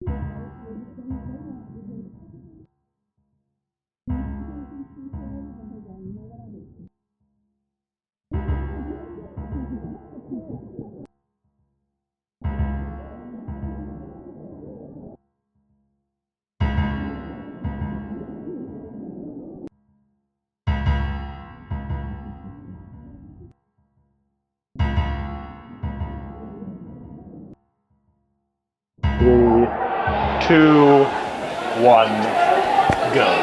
Three, two, one, go.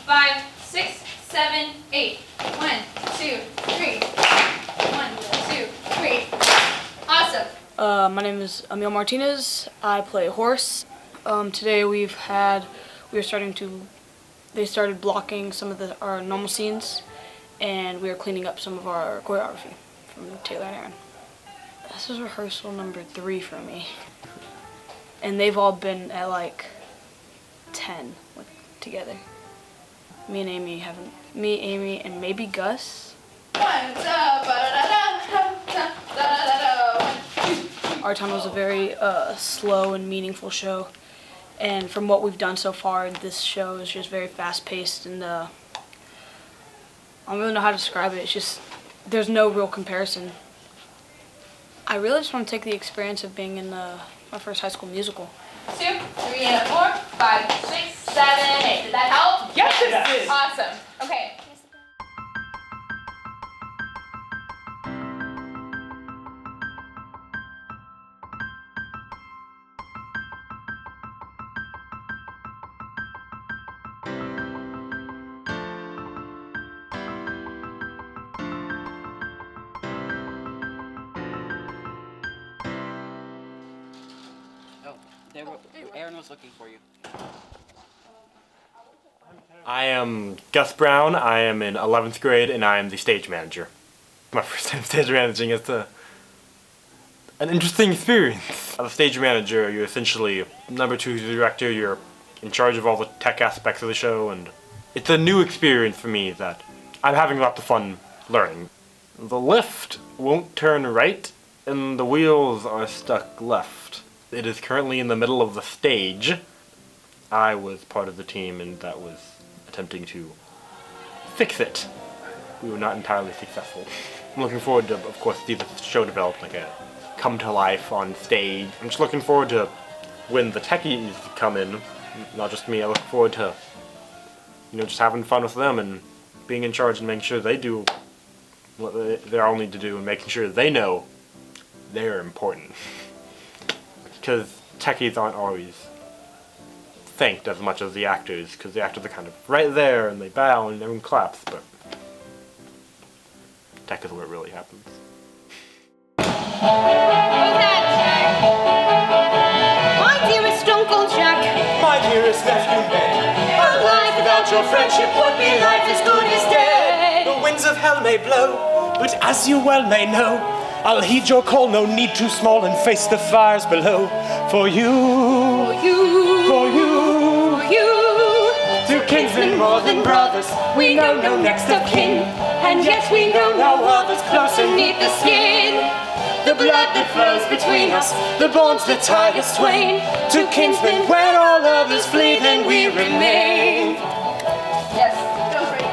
Five, six, seven, eight. 1, 2, 3. 1, 2, 3. Awesome. My name is Emil Martinez. I play horse. Today they started blocking some of our normal scenes, and we are cleaning up some of our choreography from Taylor and Aaron. This is rehearsal number 3 for me, and they've all been at like 10 together. Me, Amy, and maybe Gus. Our Town was a very slow and meaningful show, and from what we've done so far, this show is just very fast-paced, and I don't really know how to describe it. It's just, there's no real comparison. I really just want to take the experience of being in my first high school musical. 2, 3, and 4, 5, 6, 7, 8. Did that help? Yes, it did. Awesome. Okay. Aaron was looking for you. I am Gus Brown. I am in 11th grade, and I am the stage manager. My first time stage managing is an interesting experience. As a stage manager, you're essentially number 2 to the director. You're in charge of all the tech aspects of the show, and it's a new experience for me that I'm having lots of fun learning. The lift won't turn right, and the wheels are stuck left. It is currently in the middle of the stage. I was part of the team and that was attempting to fix it. We were not entirely successful. I'm looking forward to, of course, see the show develop like a come to life on stage. I'm just looking forward to when the techies come in, not just me. I look forward to, just having fun with them and being in charge and making sure they do what they all need to do and making sure they know they're important. Because techies aren't always thanked as much as the actors, because the actors are kind of right there and they bow and everyone claps, but tech is where it really happens. My dearest Uncle Jack, My dearest nephew Ben, a life without your friendship would be life as good as dead. the winds of hell may blow, but as you well may know, I'll heed your call, no need too small, and face the fires below. For you, For you, for you, for you, to kinsmen more than brothers. We know no next of kin, and yet we know no others closer beneath the skin. The blood that flows between us, the bonds that tie us twain. To kinsmen, when all others flee, then we remain. Yes, go for it.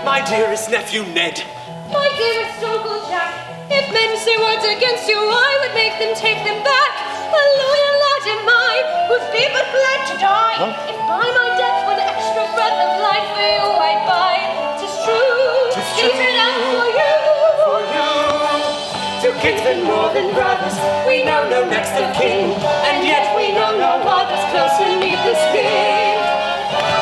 My dearest nephew Ned, My dearest Uncle Jack, if men say words against you, I would make them take them back. A loyal lad am I, would be but glad to die. If by my death one extra breath of life for you I'd buy. 'Tis true, even out for you. to kinsmen more than brothers. We know no next of kin, and yet we know no others close beneath the skin.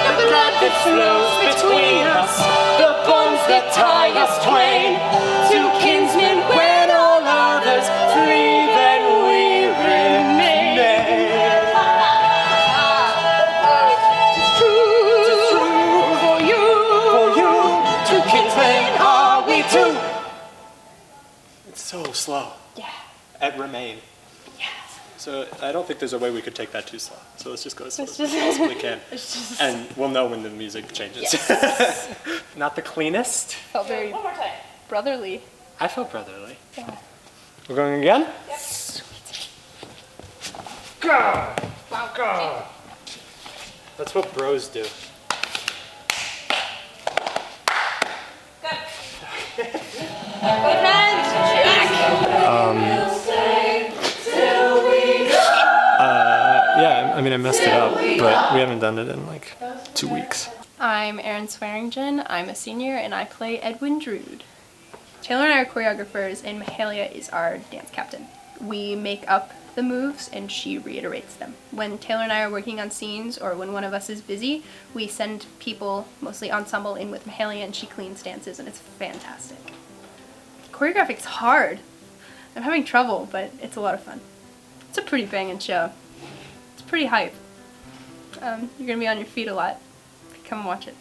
The blood that flows between us, the bonds that tie us twain. To kinsmen when all others flee, then we remain. Tis true, for you, to kinsmen are we too. It's so slow. Yeah. At remain. Yes. So I don't think there's a way we could take that too slow. So let's just go as slow as we possibly can. And we'll know when the music changes. Yes. Not the cleanest. Felt very One more time. brotherly. I felt brotherly. Yeah. We're going again? Yep. Go! Go! That's what bros do. Good. Good hands, Jack. Yeah, I mean, I messed it up, but we haven't done it in like 2 weeks. I'm Erin Swearingen. I'm a senior and I play Edwin Drood. Taylor and I are choreographers and Mahalia is our dance captain. We make up the moves and she reiterates them. When Taylor and I are working on scenes or when one of us is busy, we send people, mostly ensemble, in with Mahalia and she cleans dances and it's fantastic. Choreographic's hard. I'm having trouble, but it's a lot of fun. It's a pretty banging show. It's pretty hype. You're gonna be on your feet a lot. Come watch it.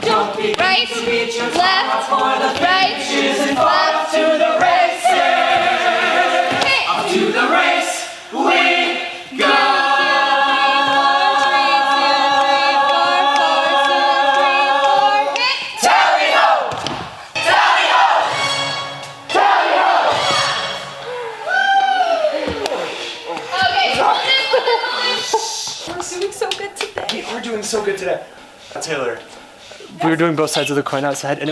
Don't be Right, to beat your left, for the right, finishes and off to the races. Hey. Off to the race we go. Tally ho! Tally ho! Tally ho! We're doing so good today. We're doing so good today. Taylor, we were doing both sides of the coin outside, and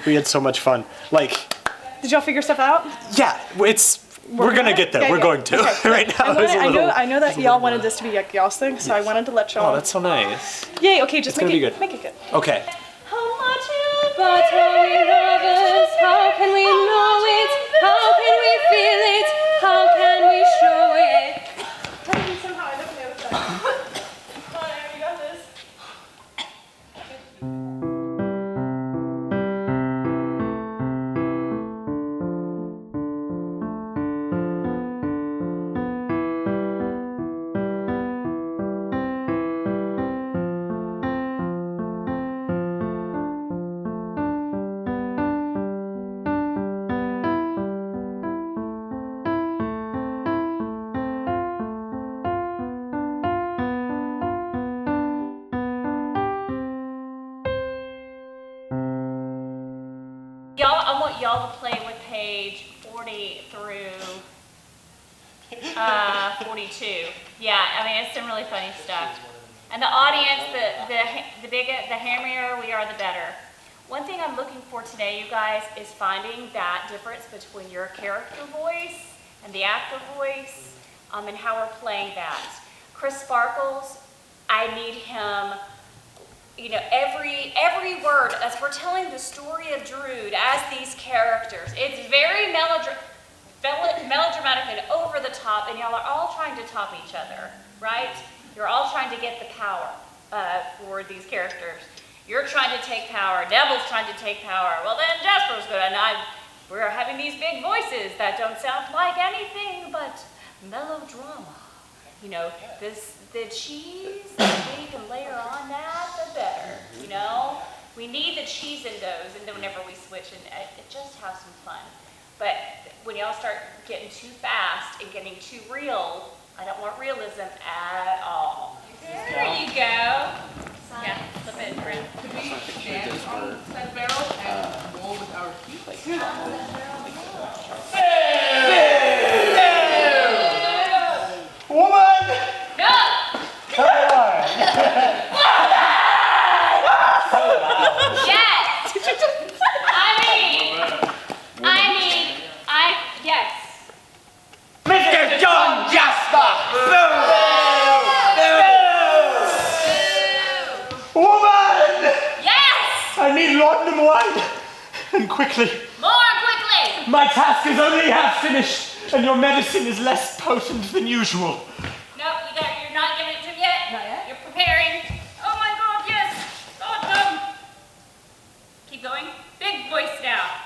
we had so much fun. Like, Did y'all figure stuff out? yeah, we're gonna get there. Yeah, we're yeah. going to. Okay. Right now, there's a little. I know that y'all wanted this to be like y'all's thing, so I wanted to let y'all. Oh, that's so nice. Yay! Okay, just It's gonna make be it good. make it good. Okay. How much but how we love us, how can we know it? How can we feel it? How can we show it? Somehow I don't know that. Come on, Aaron, you got this. I want y'all to play with page 40 through 42. Yeah, I mean, it's some really funny stuff. And the audience, the hammier we are, the better. One thing I'm looking for today, you guys, is finding that difference between your character voice and the actor voice, and how we're playing that. Chris Sparkles, I need him. You know, every word, as we're telling the story of Drood as these characters, it's very melodramatic and over the top, and y'all are all trying to top each other, right? You're all trying to get the power for these characters. You're trying to take power. Neville's trying to take power. Well, then Jasper's good, and we're having these big voices that don't sound like anything but melodrama. You know, the cheese that we can layer on that, the better, you know? We need the cheese in those, and then whenever we switch, and it just have some fun. But when y'all start getting too fast and getting too real, I don't want realism at all. There you go. Yeah, look fit, friend. Dance on that barrel and roll with our feet. Woman! No! Come on! Yes! Yes. Mr. John Jasper! Woman! Yes! I need laudanum wine! And quickly. More quickly! My task is only half finished, and your medicine is less potent than usual. No, you're not giving it to me yet. Not yet? You're preparing. Oh my god, yes! Awesome! Keep going. Big voice now.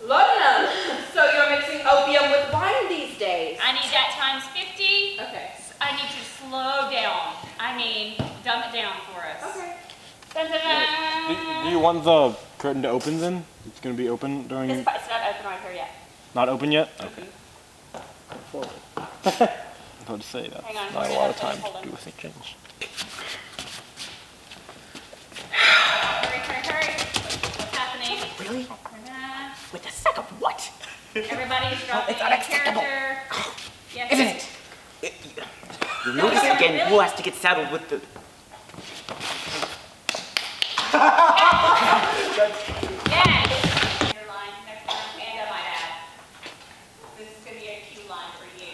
Laudanum. So you're mixing opium with wine these days? I need that times 50. Okay. I need to slow down. I mean, dumb it down for us. Okay. Dun, dun, dun. Do you want the curtain to open then? It's going to be open during... It's not open right here yet. Not open yet? Okay. Forward. I would say that's Hang on, not a hold lot on, of time hold on. to do a thing change. Hurry. What's happening? Really? Da-da. With a sack of what? Everybody's dropping It's a unacceptable. character. Yes. Isn't it? You'll notice again who has to get saddled with the... Yes. Your line next time, and I might add. This is going to be a cue line for you.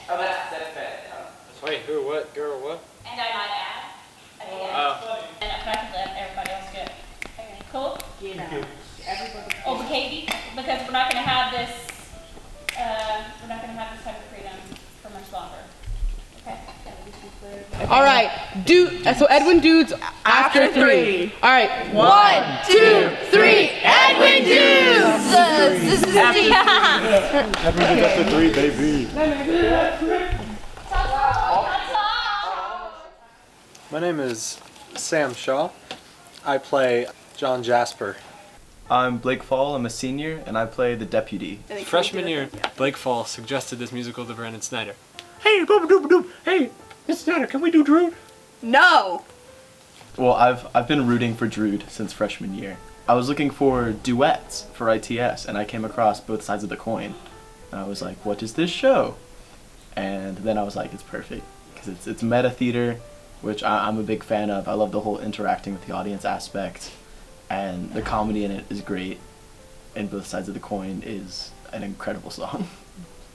Oh, that's fair. Wait, who, what, girl, what? And I might add. At the end. Oh. And I can let everybody else go. Okay, cool? Oh, but Katie, because we're not going to have this, type of freedom for much longer. Okay. All right, so Edwin Drood's after 3. All right, 1, 2, 3, Edwin Drood! Edwin Drood after 3, baby. My name is Sam Shaw. I play John Jasper. I'm Blake Fall, I'm a senior, and I play the deputy. Freshman year, Blake Fall suggested this musical to Brandon Snyder. Hey, boop-a-doop-a-doop. Hey, Mr. Snyder, can we do Drood? No! Well, I've been rooting for Drood since freshman year. I was looking for duets for ITS, and I came across Both Sides of the Coin. And I was like, what is this show? And then I was like, it's perfect, because it's meta theater, which I'm a big fan of. I love the whole interacting with the audience aspect, and the comedy in it is great, and Both Sides of the Coin is an incredible song.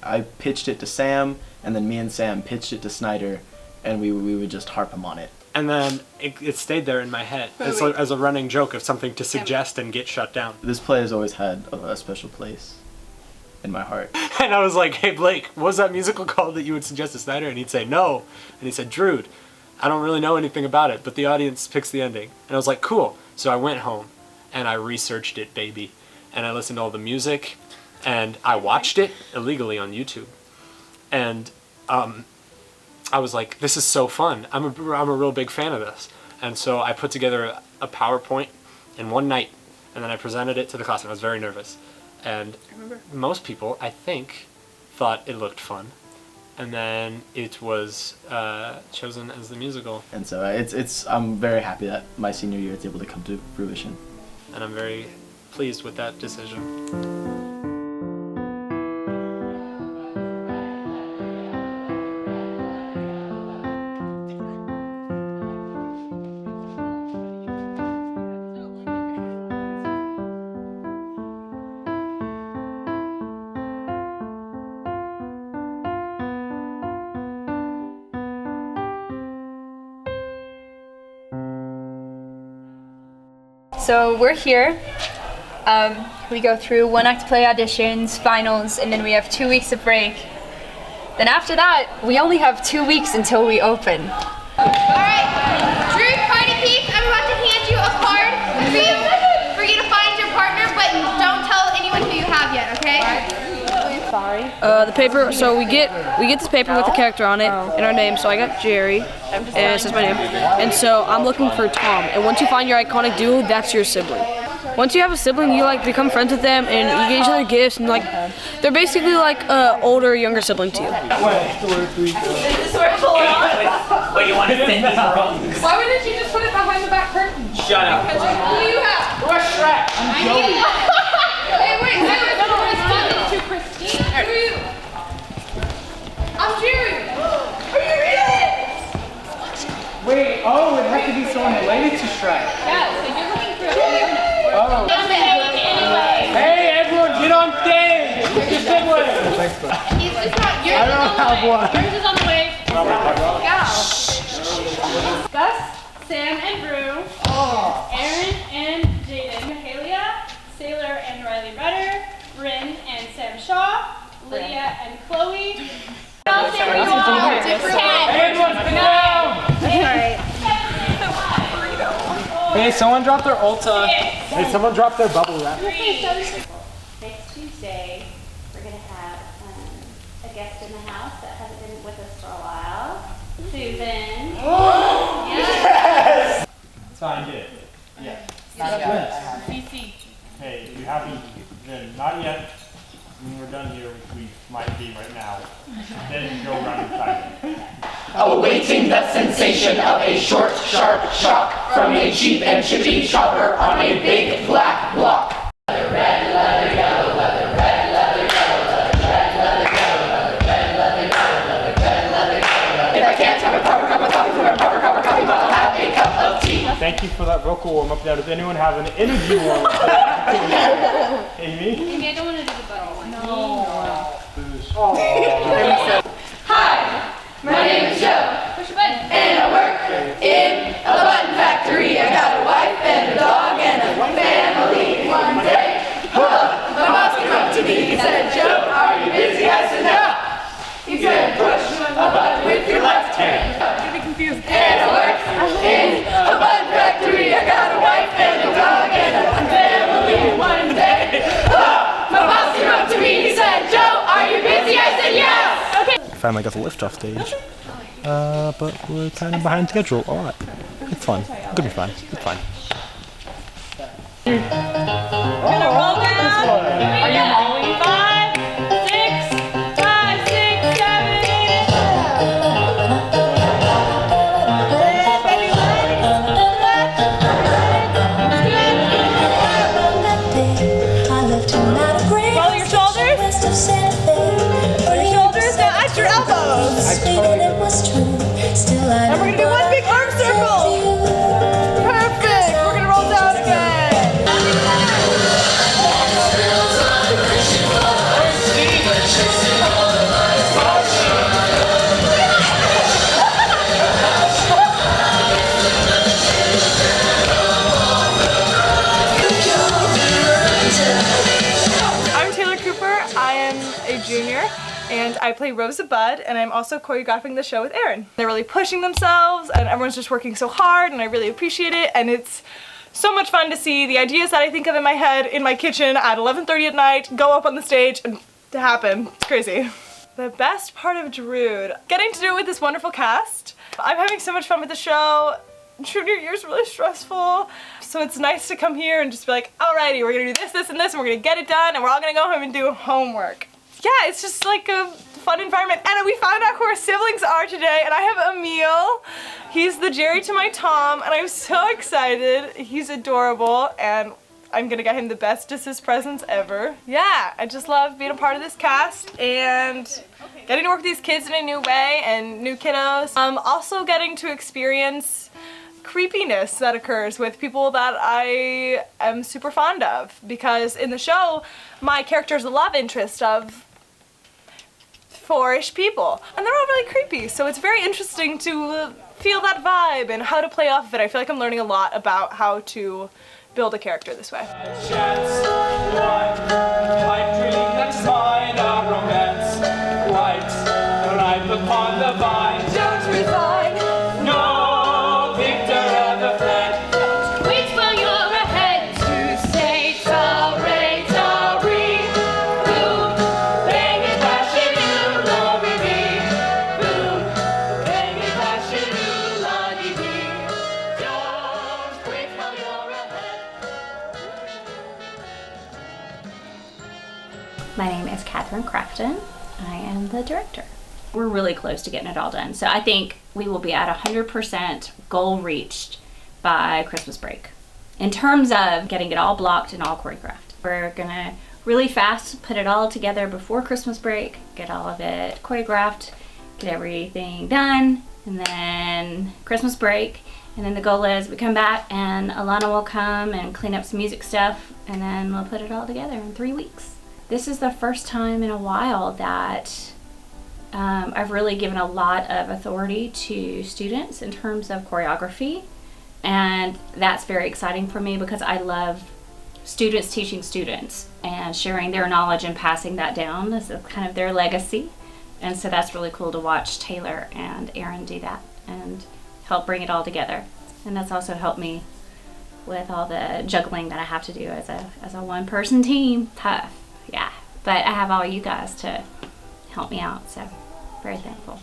I pitched it to Sam, and then me and Sam pitched it to Snyder, and we would just harp him on it. And then it stayed there in my head as a running joke of something to suggest and get shut down. This play has always had a special place in my heart. And I was like, hey Blake, what was that musical called that you would suggest to Snyder? And he'd say, no. And he said, Drood. I don't really know anything about it, but the audience picks the ending. And I was like, cool. So I went home and I researched it, baby. And I listened to all the music and I watched it illegally on YouTube. And I was like, this is so fun. I'm a real big fan of this. And so I put together a PowerPoint in one night, and then I presented it to the class, and I was very nervous. And most people, I think, thought it looked fun. And then it was chosen as the musical. And so I'm very happy that my senior year is able to come to fruition. And I'm very pleased with that decision. So we're here. We go through 1-act play auditions, finals, and then we have 2 weeks of break. Then after that, we only have 2 weeks until we open. Alright, Drood party peeps, I'm about to hand you a card for you to find your partner, but don't tell anyone who you have yet, okay? Sorry. The paper, so we get this paper with the character on it and our name. So I got Jerry, and it says my name. And so I'm looking for Tom. And once you find your iconic duo, that's your sibling. Once you have a sibling, you like become friends with them, and you get each other gifts, and like they're basically like older, younger sibling to you. Is this where it belongs? What, you want to send me wrong? Why wouldn't you just put it behind the back curtain? Shut up. Who do you have? Where's Shrek? I'm Joey. Hey, wait, it's to Christine. Who are you? I'm Jerry. Are you really? Wait, oh, it had to be someone related to Shrek. Yeah, so you're looking for a Oh. Hey, everyone, get on stage! Get your siblings! Thanks, bud. It's not yours. I don't have one. Yours is on the way. Go. Gus, Sam, and Drew. Aaron and Jaden. Mahalia, Sailor and Riley Rudder. Bryn and Sam Shaw. Lydia and Chloe. Tell us where you are. Everyone, sit down! Hey, someone dropped their Ulta. Hey, someone dropped their bubble wrap. Next Tuesday, we're going to have a guest in the house that hasn't been with us for a while. Susan. Yes! Signed it. Yeah. CC. Hey, you haven't been, not yet. When we're done here, which we might be right now, then go around and sign it. Awaiting the sensation of a short, sharp shock from a cheap and chippy chopper on a big black block. Leather, red, leather, yellow, leather, red, leather, yellow, leather, red, leather, yellow, leather, red, leather, yellow, leather, red, leather, yellow. If I can't have a proper cup of coffee from a proper cup of coffee, but I'll have a cup of tea. Thank you for that vocal warm-up. Now, does anyone have an interview warm-up? Amy? Amy, I don't want to do the butter one. No. Hi, my name is Joe. Push a button. And I work in a button factory. I got a wife and a dog and a family. One day, my boss came up to me and said, Joe, are you busy? I said, no. He said, push a button with your left hand. I'm getting confused. And I work in a button factory. I got a wife and a dog and a family. One day, my boss came up to me. He said, Joe, are you busy? I said, yes. Okay. Finally got the lift off stage. But we're kind of behind schedule. Alright. It's fine. It'll be fine. It's fine. Gonna roll down. Are you rolling? 5, 6, 5, 6, 7, 8. Roll your shoulders. Roll your shoulders. Now at your elbows. And we're gonna do one big arm circle. Perfect. We're gonna roll down again. I'm Taylor Cooper. I am a junior. And I play Rosa Budd, and I'm also choreographing the show with Aaron. They're really pushing themselves, and everyone's just working so hard, and I really appreciate it, and it's so much fun to see the ideas that I think of in my head, in my kitchen, at 11:30 at night, go up on the stage, and to happen. It's crazy. The best part of Drood, getting to do it with this wonderful cast. I'm having so much fun with the show. Junior year's really stressful, so it's nice to come here and just be like, alrighty, we're gonna do this, this, and this, and we're gonna get it done, and we're all gonna go home and do homework. Yeah, it's just like a fun environment. And we found out who our siblings are today, and I have Emil. He's the Jerry to my Tom, and I'm so excited. He's adorable, and I'm gonna get him the bestest presents ever. Yeah, I just love being a part of this cast and getting to work with these kids in a new way and new kiddos. Also getting to experience creepiness that occurs with people that I am super fond of, because in the show, my character is a love interest of 4-ish people, and they're all really creepy, so it's very interesting to feel that vibe and how to play off of it. I feel like I'm learning a lot about how to build a character this way. Upon the vine, don't refine. No victor ever fled. Wait till you're ahead to say sorry, sorry. Boom, bang it, dash it, you, lo, be, be. Boom, bang it, dash it, you, la, dee, dee. Don't quit while you're ahead. My name is Catherine Crafton. I am the director. We're really close to getting it all done. So I think we will be at 100% goal reached by Christmas break in terms of getting it all blocked and all choreographed. We're gonna really fast put it all together before Christmas break, get all of it choreographed, get everything done, and then Christmas break. And then the goal is we come back and Alana will come and clean up some music stuff, and then we'll put it all together in 3 weeks. This is the first time in a while that I've really given a lot of authority to students in terms of choreography. And that's very exciting for me because I love students teaching students and sharing their knowledge and passing that down as a kind of their legacy. And so that's really cool to watch Taylor and Aaron do that and help bring it all together. And that's also helped me with all the juggling that I have to do as a one-person team. Tough, yeah. But I have all you guys to help me out, so very thankful.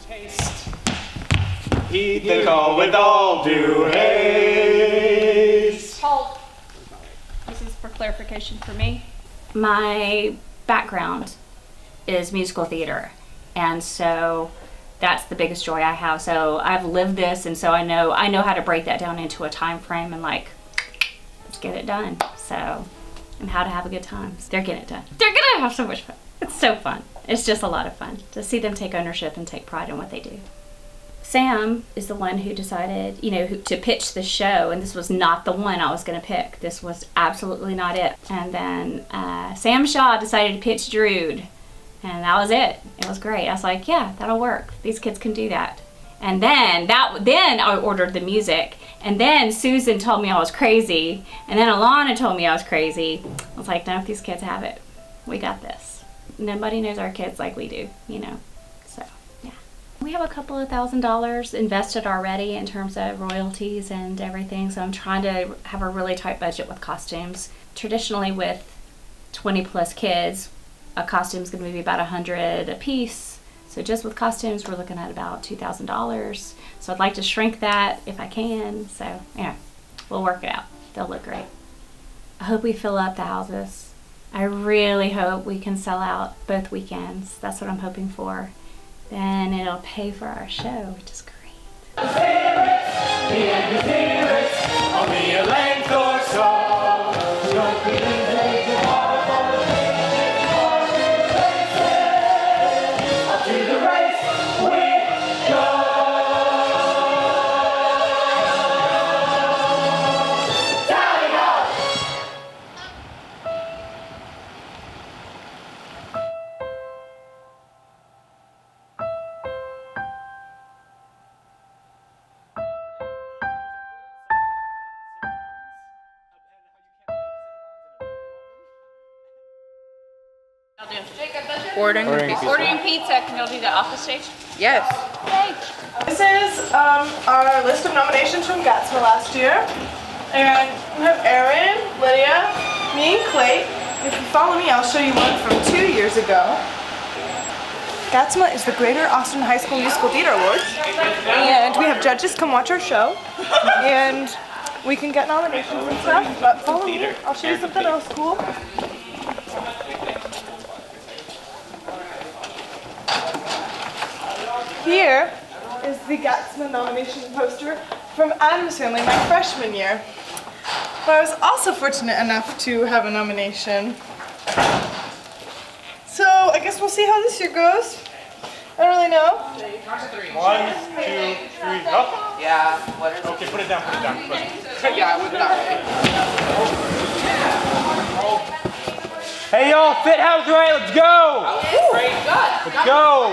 Heed the call with all due haste. Hold. This is for clarification for me. My background is musical theater, and so that's the biggest joy I have. So I've lived this, and so I know how to break that down into a time frame and like, let's get it done. So, and how to have a good time. They're getting it done. They're gonna have so much fun. It's so fun. It's just a lot of fun to see them take ownership and take pride in what they do. Sam is the one who decided, to pitch the show, and this was not the one I was going to pick. This was absolutely not it. And then Sam Shaw decided to pitch Drood, and that was it. It was great. I was like, yeah, that'll work. These kids can do that. And then I ordered the music, and then Susan told me I was crazy, and then Alana told me I was crazy. I was like, no, these kids have it. We got this. Nobody knows our kids like we do, So, yeah. We have a couple of $1,000s invested already in terms of royalties and everything, so I'm trying to have a really tight budget with costumes. Traditionally with 20 plus kids, a costume's gonna be about $100 a piece. So just with costumes, we're looking at about $2,000. So I'd like to shrink that if I can. So, we'll work it out. They'll look great. I hope we fill up the houses. I really hope we can sell out both weekends. That's what I'm hoping for. Then it'll pay for our show, which is great. Only a length or so. Don't be up to the race we go. Tally ho! I'll do. Ordering Ordering pizza. Can y'all do that off the stage? Yes. This is our list of nominations from Gatsma last year. And we have Erin, Lydia, me, and Clay. If you follow me, I'll show you one from 2 years ago. Gatsma is the Greater Austin High School Musical Theater Awards. And we have judges come watch our show. And we can get nominations and stuff. But follow me, I'll show you something else cool. Here is the Gatsma nomination poster from Adam's Family my freshman year. But I was also fortunate enough to have a nomination. So I guess we'll see how this year goes. I don't really know. 1, 2, 3, up. Yeah, Okay, put it down, Yeah, with that. Hey y'all, fit house right, let's go! Let's go!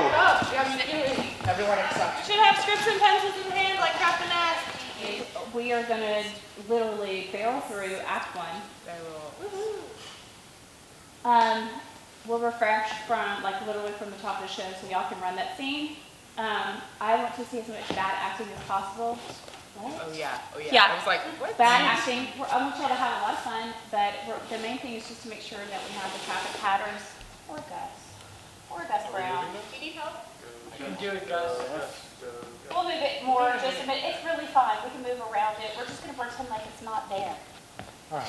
Everyone except. Should have scripts and pencils in hand like Captain Ass. We are gonna literally barrel through Act 1. We'll refresh from literally from the top of the show so y'all can run that scene. I want to see as much bad acting as possible. What? Oh yeah. Yeah. I was like, what? Bad acting. I want y'all to have a lot of fun, but the main thing is just to make sure that we have the traffic patterns. Or Gus Brown. Do you need help? You can do it, Gus. We'll move it more just a bit. It's really fine. We can move around it. We're just gonna pretend like it's not there. Alright.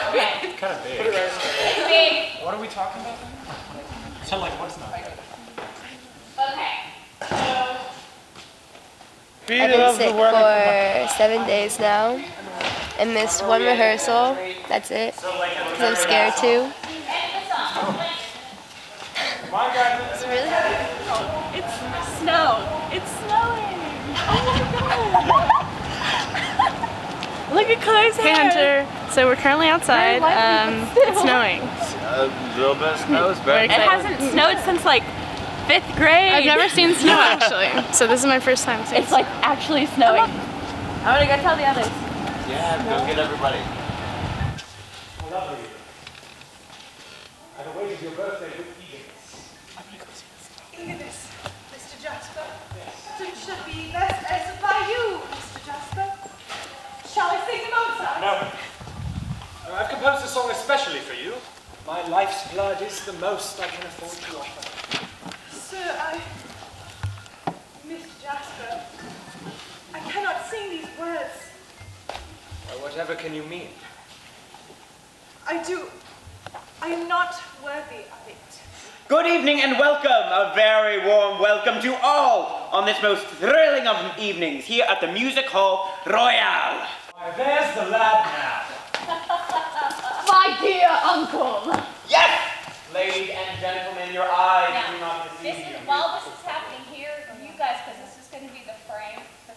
Okay. It's kind of big. It's big. What are we talking about? So what's not there? Okay. So I've been sick for 7 days now. I missed one rehearsal. That's it. Because I'm scared too. It's really It's snow. It's snowing. Oh my god. Look at Chloe's hair. Hey Hunter. So we're currently outside. It's snowing. A little bit of snow is better. It hasn't snowed since like 5th grade. I've never seen snow actually. So this is my first time seeing. It's like actually snowing. I'm gonna go tell the others. Yeah, go get everybody. Lovely. I've awaited your birthday with eagerness. I'm gonna go see this. Look at this, Mr. Jasper. It should be best answered by you, Mr. Jasper. Shall I sing the oversight? No. I've composed a song especially for you. My life's blood is the most I can afford to offer. Sir, Mr. Jasper, I cannot sing these words. Well, whatever can you mean? I am not worthy of it. Good evening and welcome, a very warm welcome to all on this most thrilling of evenings here at the Music Hall Royale. Why, there's the lad now. My dear uncle. Yes! Ladies and gentlemen, your eyes do not deceive you. While this is happening here, you guys, because this is going to be the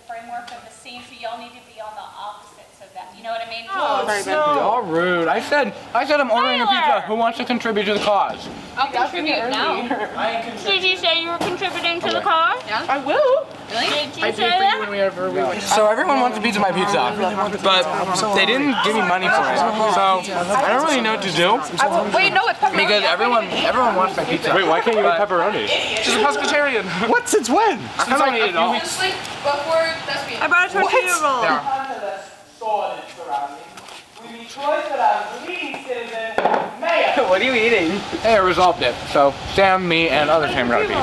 framework of the scene, so y'all need to be on the opposites of that. You know what I mean? Y'all rude. I said I'm ordering a pizza. Who wants to contribute to the cause? I'll contribute now. Did you say you were contributing to the cause? Yeah. I will. Really? Did you I say did for that? you whenever we went. So everyone wants a piece of my pizza, but they didn't give me money for it. So I don't really know what to do. Wait, no, it's pepperoni. Because everyone wants my pizza. Wait, why can't you eat pepperoni? She's a pescatarian. What? Since when? I don't eat it all. I brought a tortilla roll. What are you eating? Hey, I resolved it. So Sam, me, and other Sam got a piece.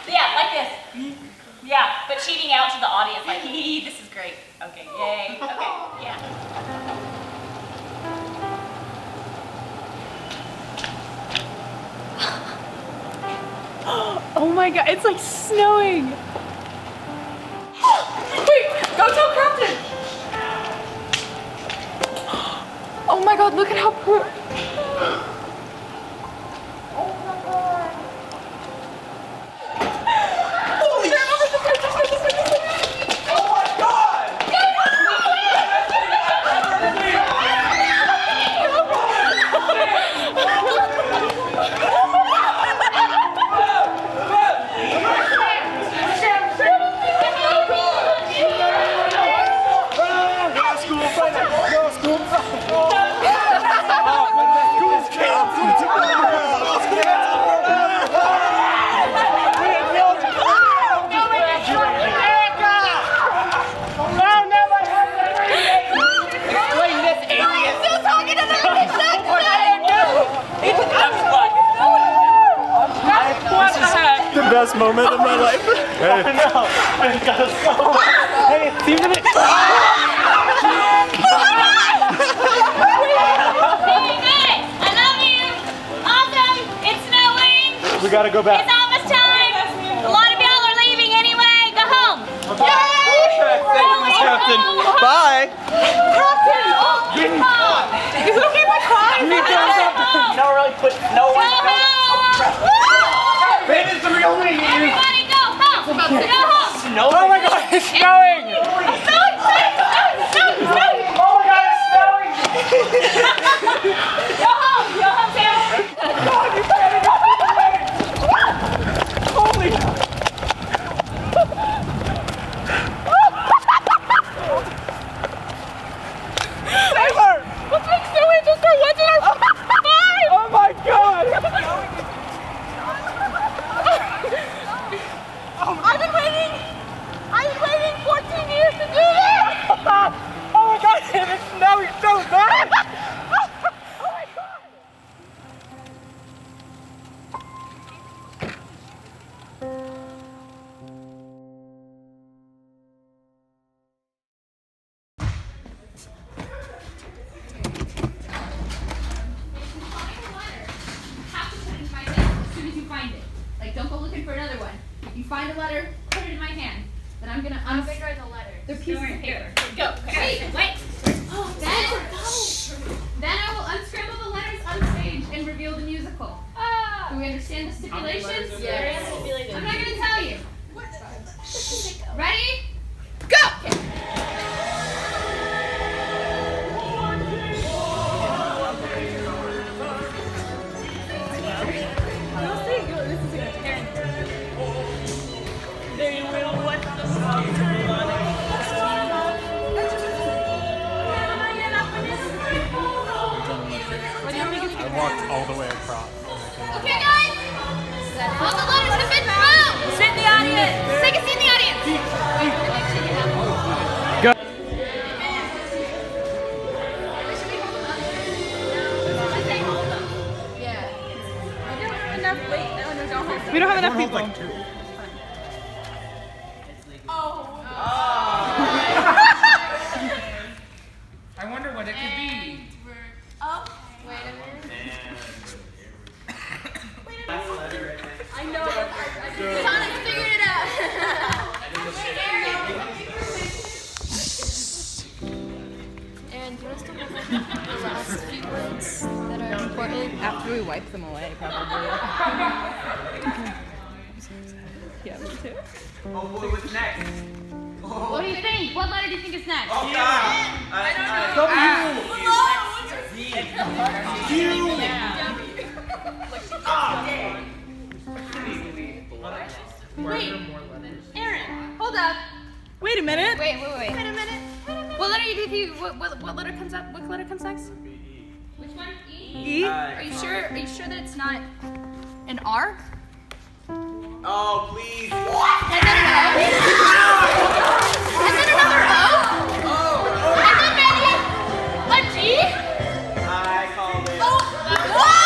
Yeah, like this. Yeah, but cheating out to the audience, like, hee, this is great. Okay, yay. Okay, yeah. Oh my god, it's like snowing. Wait, go tell Captain. Oh my god, look at how best moment of my life. Hey. I know. I got so. Hey, it's even. I love you. Awesome. It's snowing. We gotta go back. It's almost time. A lot of y'all are leaving anyway. Go home. Okay. Captain. Bye. Captain! Is it okay if I cry? You don't really put snow on the That is the real thing. Everybody go home. Go home. snow. Oh my god, it's snowing! It's snowing. Oh my god, it's snowing! Go home. Go home, Sam. God, you better go. Holy. Sailor! Let's make snow angels for once in our lives! Oh my god! I've been waiting for I'm bigger in the letters. They're pieces of paper. Go. Okay. Wait. Then I will unscramble the letters on stage and reveal the musical. Do we understand the stipulations? Yes. I'm not going to tell you. Ready? Go! I walked all the way across. Okay, guys. All the letters have been through. Sit in the audience. Take a seat in the audience. Go. We don't have enough people. I wonder what it could be. Oh, wait a minute. I know. Tana figured it out. And do you want us to hold the last few words that are important? After we wipe them away, probably. Yeah, me too. Oh boy, what's next? What do you think? What letter do you think is next? Oh God! I don't know. Wait, Aaron, hold up. Wait a minute. Wait a minute. What letter do you think? What letter comes up? What letter comes next? Which one? E. E? Are you sure? Are you sure that it's not an R? Oh, please. What? And then an O? And then another O? And then maybe a G? I called it. Oh, what?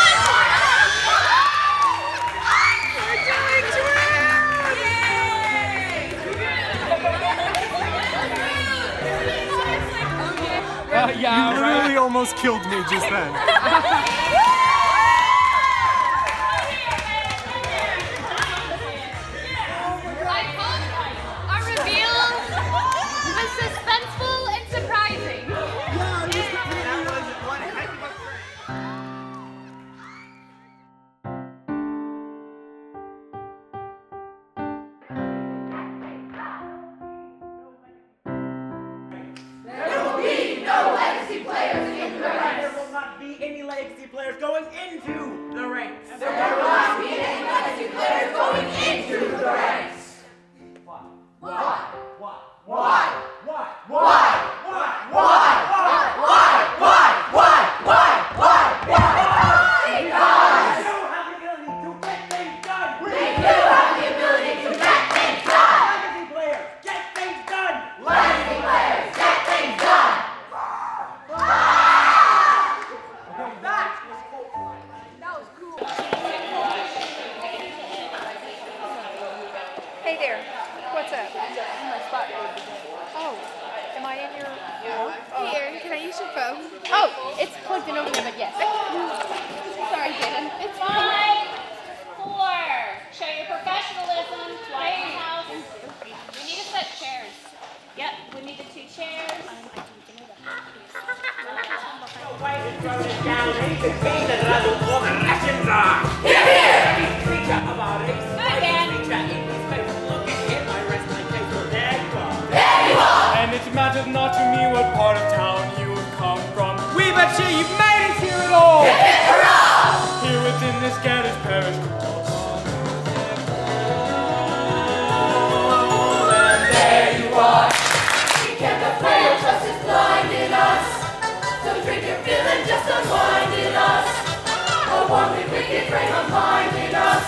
You literally almost killed me just then. Our reveal was suspenseful and surprising. There will not be any legacy players going into the ranks. There will not be any legacy players going into the ranks. Why? Why? Why? Why? Why? Why? Because You have the ability to get things done. we do have the ability to get things done. Legacy players, get things done. Legacy players, get things done. Hey there. What's up? My spot. Oh, am I in your... Hey, Aaron, can I use your phone? Oh, it's plugged in over there, but yes. Sorry, Jaden. It's Line 4. Show your professionalism. Fly in the house. We need to set chairs. Yep, we need the 2 chairs. And it matters not to me what part of town you have come from. We but you, you've made it here at all. Here within this Scottish parish. And there you are. You can't play your trust is blind in us. So drink your feeling, just unwind in us. A warmly wicked frame of mind in us.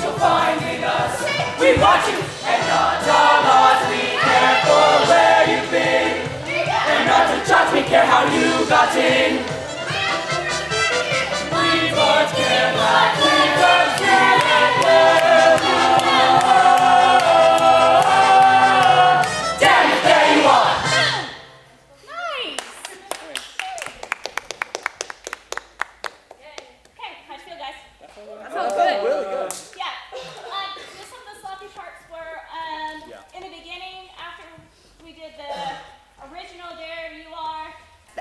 You'll find in us. We want you and not our laws. We care for where you've been. And not to judge, we care how you got in. We both care, but we both care.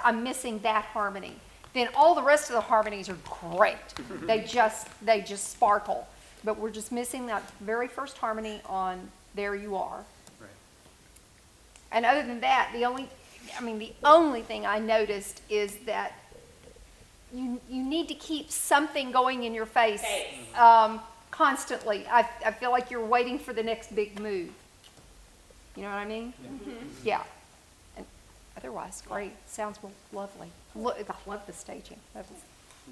I'm missing that harmony. Then all the rest of the harmonies are great. They just sparkle. But we're just missing that very first harmony on There You Are. Right. And other than that, the only thing I noticed is that you need to keep something going in your face constantly. I feel like you're waiting for the next big move. You know what I mean? Yeah. And otherwise, great. Sounds lovely. Look, I love the staging. That was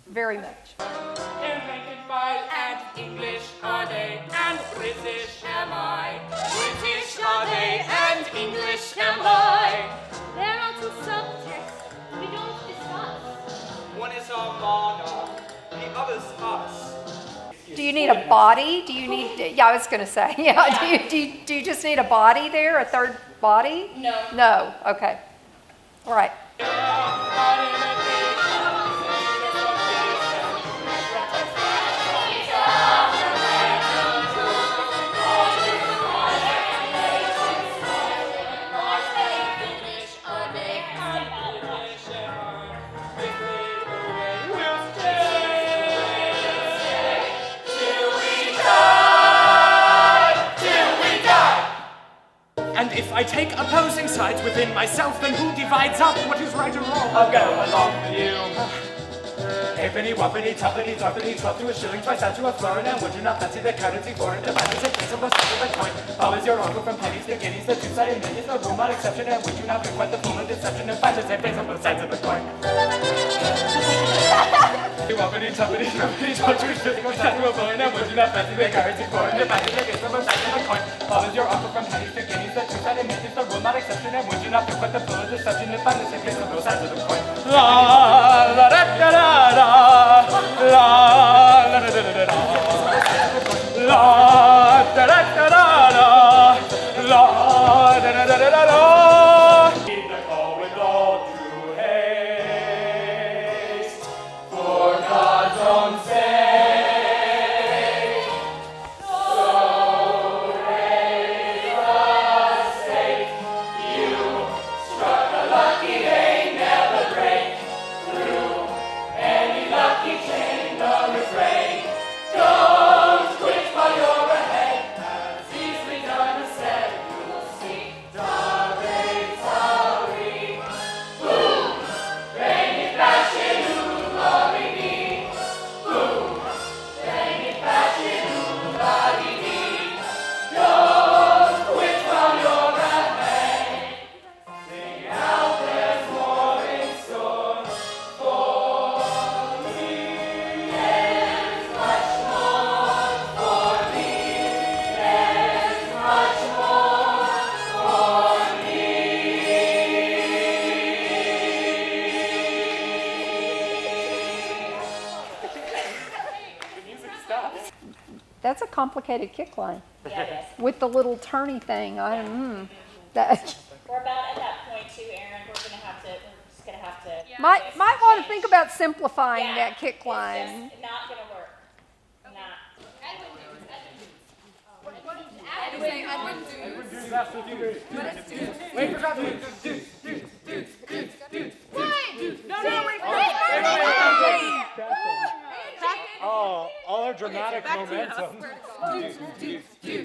very much. And rank and file and English are they, and British am I. British are they, and English am I. There are two subjects we don't discuss. One is our monarch, the other's us. Do you need a body? Do you need? Yeah, I was going to say. Yeah. Do you just need a body there? A third body? No. No. Okay. All right. And if I take opposing sides within myself, then who divides up what is right or wrong? I'll go along with you. Halfpenny, whoppity, tuppity, thruppity, 12 to a shilling, twice out to a florin, and would you not fancy the currency for it? The balance is principle, stuff of a coin. How is your uncle from pennies to guineas? The two-sided millions, no room on exception, and would you not frequent the fool of deception and find the same face on both sides of the coin? Whoppity, tuppity, thruppity, 12 to a shilling, twice out to a florin, and would you not fancy the currency for it? The balance is principle, both sides of the coin. How is your uncle from pennies to guineas? The two-sided millions, no room on exception, and would you not frequent the fool of deception and find the same face on both sides of the coin? La la da da da da. La la da da da da. La da da da da. La da da da da da. Heed the call with all true haste, for God's own sake. So raise the stake. You struck a lucky hay, never break through any lucky chain, the refrain. Don't quit while you're ahead, as easily done as said. You'll see. Sorry, sorry. Boom! Regni facile un lovini. Boom! Regni facile un lovini. Don't quit while you're ahead. Sing out, there's more in store for me. There's much more for me. There's much more for me. The music stops. That's a complicated kick line. Yeah, it is. With the little turny thing. That. We're about at that point too, Aaron. We're just gonna have to. Might want to think about simplifying that kick line. It's just not gonna work. Not. Wait for Catherine. Oh, all our dramatic momentum. 1, 2, 3,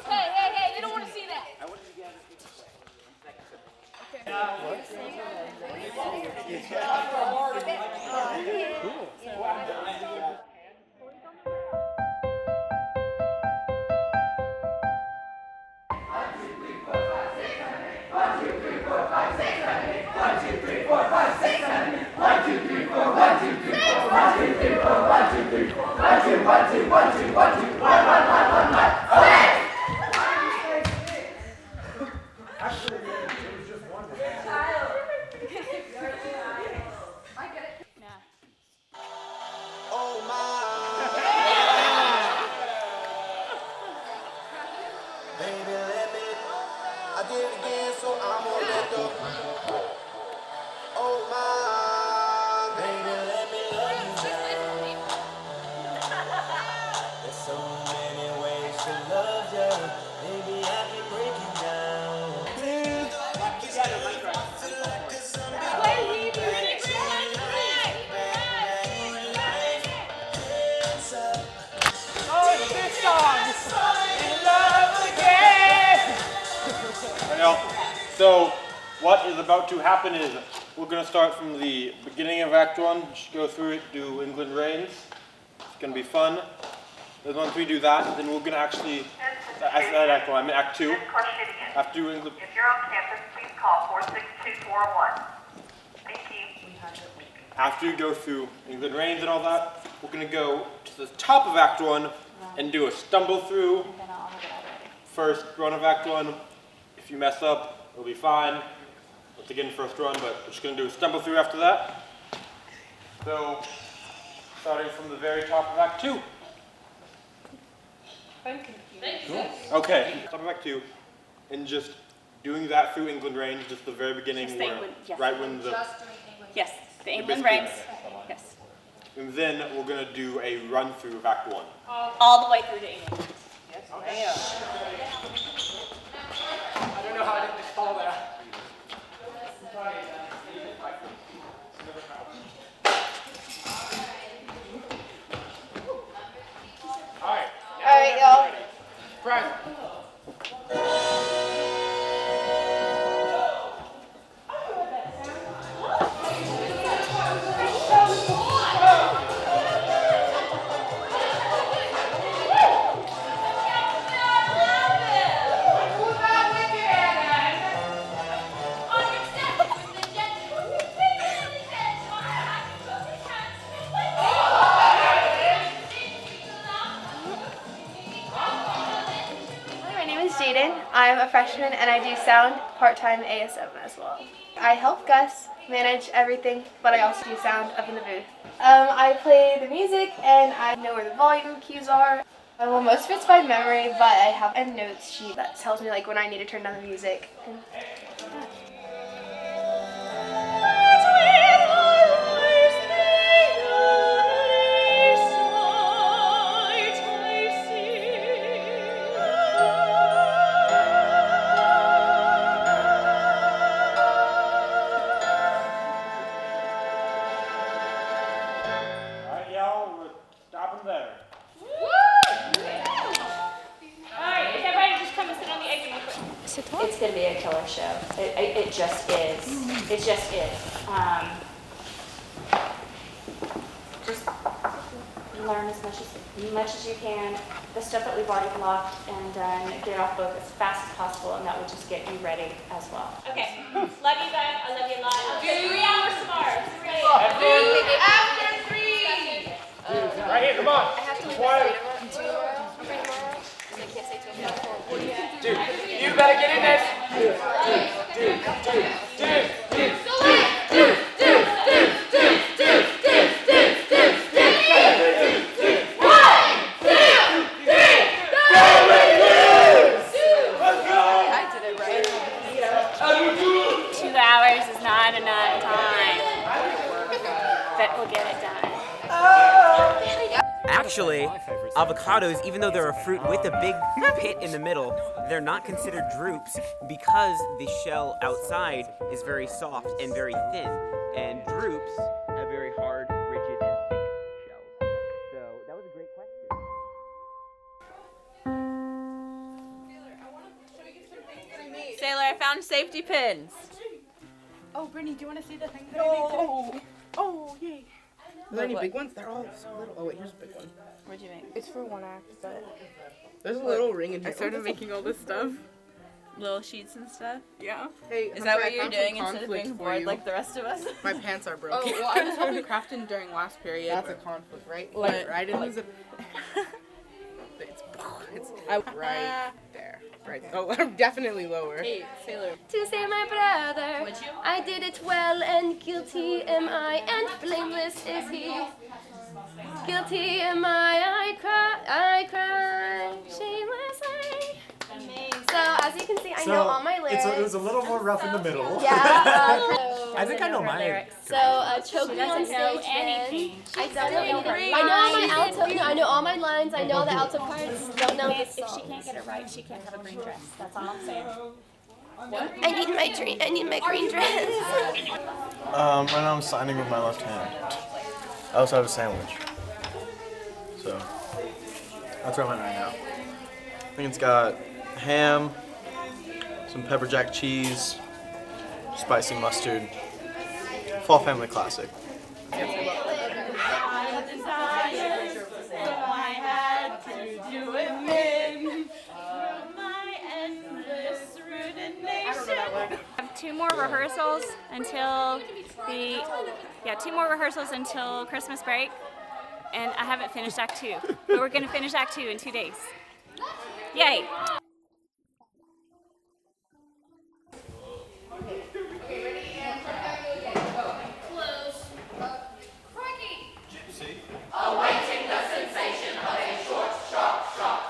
Hey, they don't want to see that. So what is about to happen is we're going to start from the beginning of Act 1, just go through it, do England Reigns. It's going to be fun. Then once we do that, then we're going to actually, I said Act 1, I mean Act 2. After doing England. If you're on campus, please call 46241. Thank you. After you go through England Reigns and all that, we're going to go to the top of Act 1 and do a stumble through. First run of Act 1. If you mess up, it'll be fine. Once again, first run, but we're just going to do a stumble through after that. So, starting from the very top of Act 2. I'm confused. Cool. Okay, top of Act 2, and just doing that through England Reigns, just the very beginning, Just where, England, yes. right when the... Yes, the England basically- Reigns. Yes. And then we're going to do a run through of Act 1. All the way through to England. I don't know how I didn't just follow that. Alright, y'all. Brian. My name is Jaden. I'm a freshman and I do sound part-time ASM as well. I help Gus manage everything, but I also do sound up in the booth. I play the music and I know where the volume cues are. Well, most of it's by memory, but I have a notes sheet that tells me like when I need to turn down the music. And, Alright, y'all, we're stopping there. Alright, if everybody just come and sit on the exit real quick. It's going to be a killer show. It just is. It just is. Just learn as much as you can. The stuff that we've already blocked and done, get it off book as fast as possible, and that will just get you ready as well. Okay. Love you guys. I love you a lot. 3 hours tomorrow. after 3! Right here, come on. I have to leave Quiet. tomorrow. I can't say tomorrow. Dude, you better get in this. I did it right. 2 hours is not enough time. But we'll get it done. Actually, avocados, even though they're a fruit with a big pit in the middle, they're not considered drupes because the shell outside is very soft and very thin, and drupes have very hard, rigid, and thick shells. So that was a great question. Sailor, I found safety pins. Oh, Brittany, do you want to see the thing that I made today? Oh, yay. Are there any big ones? They're all so little. Oh, wait, here's a big one. What'd you make? It's for one act, but there's a little ring in here. I started making all this stuff. Little sheets and stuff. Yeah. Hey, Is that Hunter, what I you're found some doing instead of conflict being for bored you. like the rest of us? My pants are broken. Oh, well, I was helping crafting during last period. That's a conflict, right? What? Right in the it's right there. Right. Oh, I'm definitely lower. Hey, Sailor. To say my brother, Would you? I did it well, and guilty am I, and blameless is he. Guilty am I cry, shameless I. So as you can see, I know all my lyrics. It was a little more rough in the middle. Yeah. I think I know my lyrics. So choking on doesn't know stage, anything. I don't know Doesn't know anything. her I know all my lines. alto. No, I know all my lines. I know the alto parts. Don't know the If song. she can't get it right, she can't have a green dress. That's all I'm saying. I need my green dress. Right now I'm signing with my left hand. I also have a sandwich. So, that's where I'm at right now. I think it's got ham, some pepper jack cheese, spicy mustard. Fall family classic. I have two more rehearsals until Christmas break, and I haven't finished Act 2. But we're gonna finish Act 2 in 2 days. Yay! Awaiting the sensation of a short, sharp shock.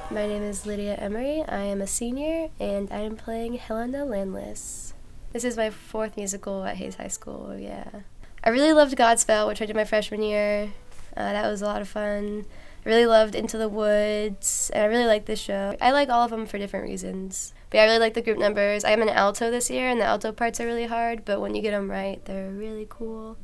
My name is Lydia Emery. I am a senior, and I am playing Helena Landless. This is my 4th musical at Hayes High School, yeah. I really loved Godspell, which I did my freshman year. That was a lot of fun. I really loved Into the Woods, and I really like this show. I like all of them for different reasons. But yeah, I really like the group numbers. I am an alto this year, and the alto parts are really hard, but when you get them right, they're really cool.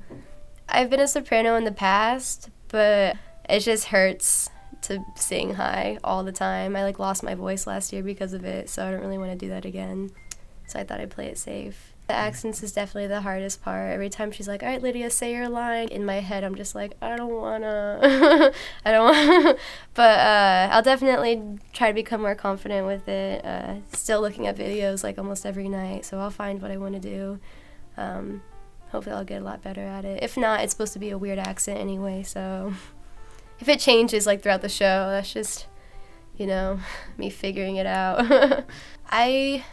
I've been a soprano in the past, but it just hurts to sing high all the time. I lost my voice last year because of it, so I don't really want to do that again. So I thought I'd play it safe. The accents is definitely the hardest part. Every time she's like, all right, Lydia, say your line. In my head, I'm just like, I don't wanna. I don't wanna. But I'll definitely try to become more confident with it. Still looking at videos almost every night, so I'll find what I want to do. Hopefully I'll get a lot better at it. If not, it's supposed to be a weird accent anyway, so if it changes throughout the show, that's just, me figuring it out. I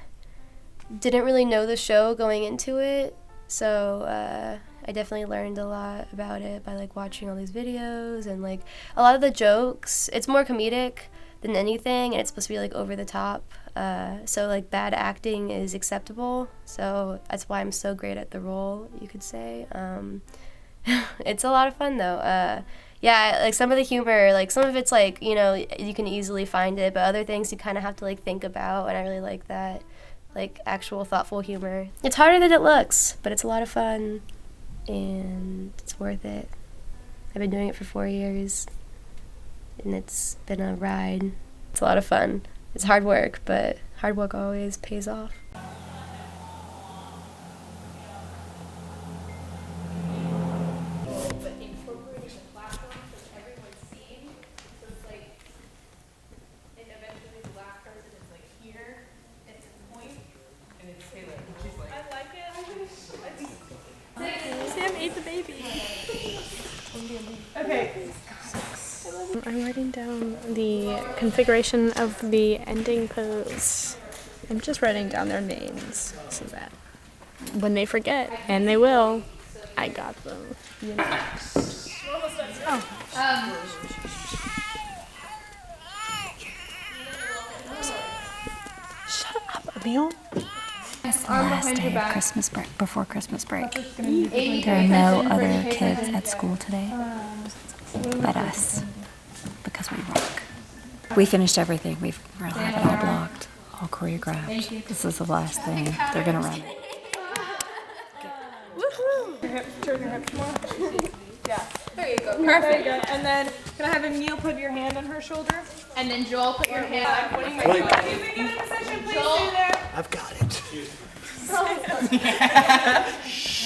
didn't really know the show going into it, so I definitely learned a lot about it by watching all these videos, and a lot of the jokes, it's more comedic than anything, and it's supposed to be over the top, so bad acting is acceptable, so that's why I'm so great at the role, you could say. It's a lot of fun though. Yeah, some of the humor, some of it's you can easily find it, but other things you kind of have to think about, and I really like that, actual thoughtful humor. It's harder than it looks, but it's a lot of fun, and it's worth it. I've been doing it for 4 years, and it's been a ride. It's a lot of fun. It's hard work, but hard work always pays off. Sam ate the baby. Okay. I'm writing down the configuration of the ending pose. I'm just writing down their names so that when they forget, and they will, I got them. Oh. Shut up, Emil. It's the last day of Christmas break, before Christmas break. There are no other kids at school today but us, because we rock. We finished everything. We're have it all blocked, all choreographed. This is the last thing. They're gonna run it. Turn your hips more. Yeah. There you go. Perfect. And then, can I have Emil put your hand on her shoulder? And then Joel, put your hand. What do you guys do? If you get in position, please stay there. I've got it.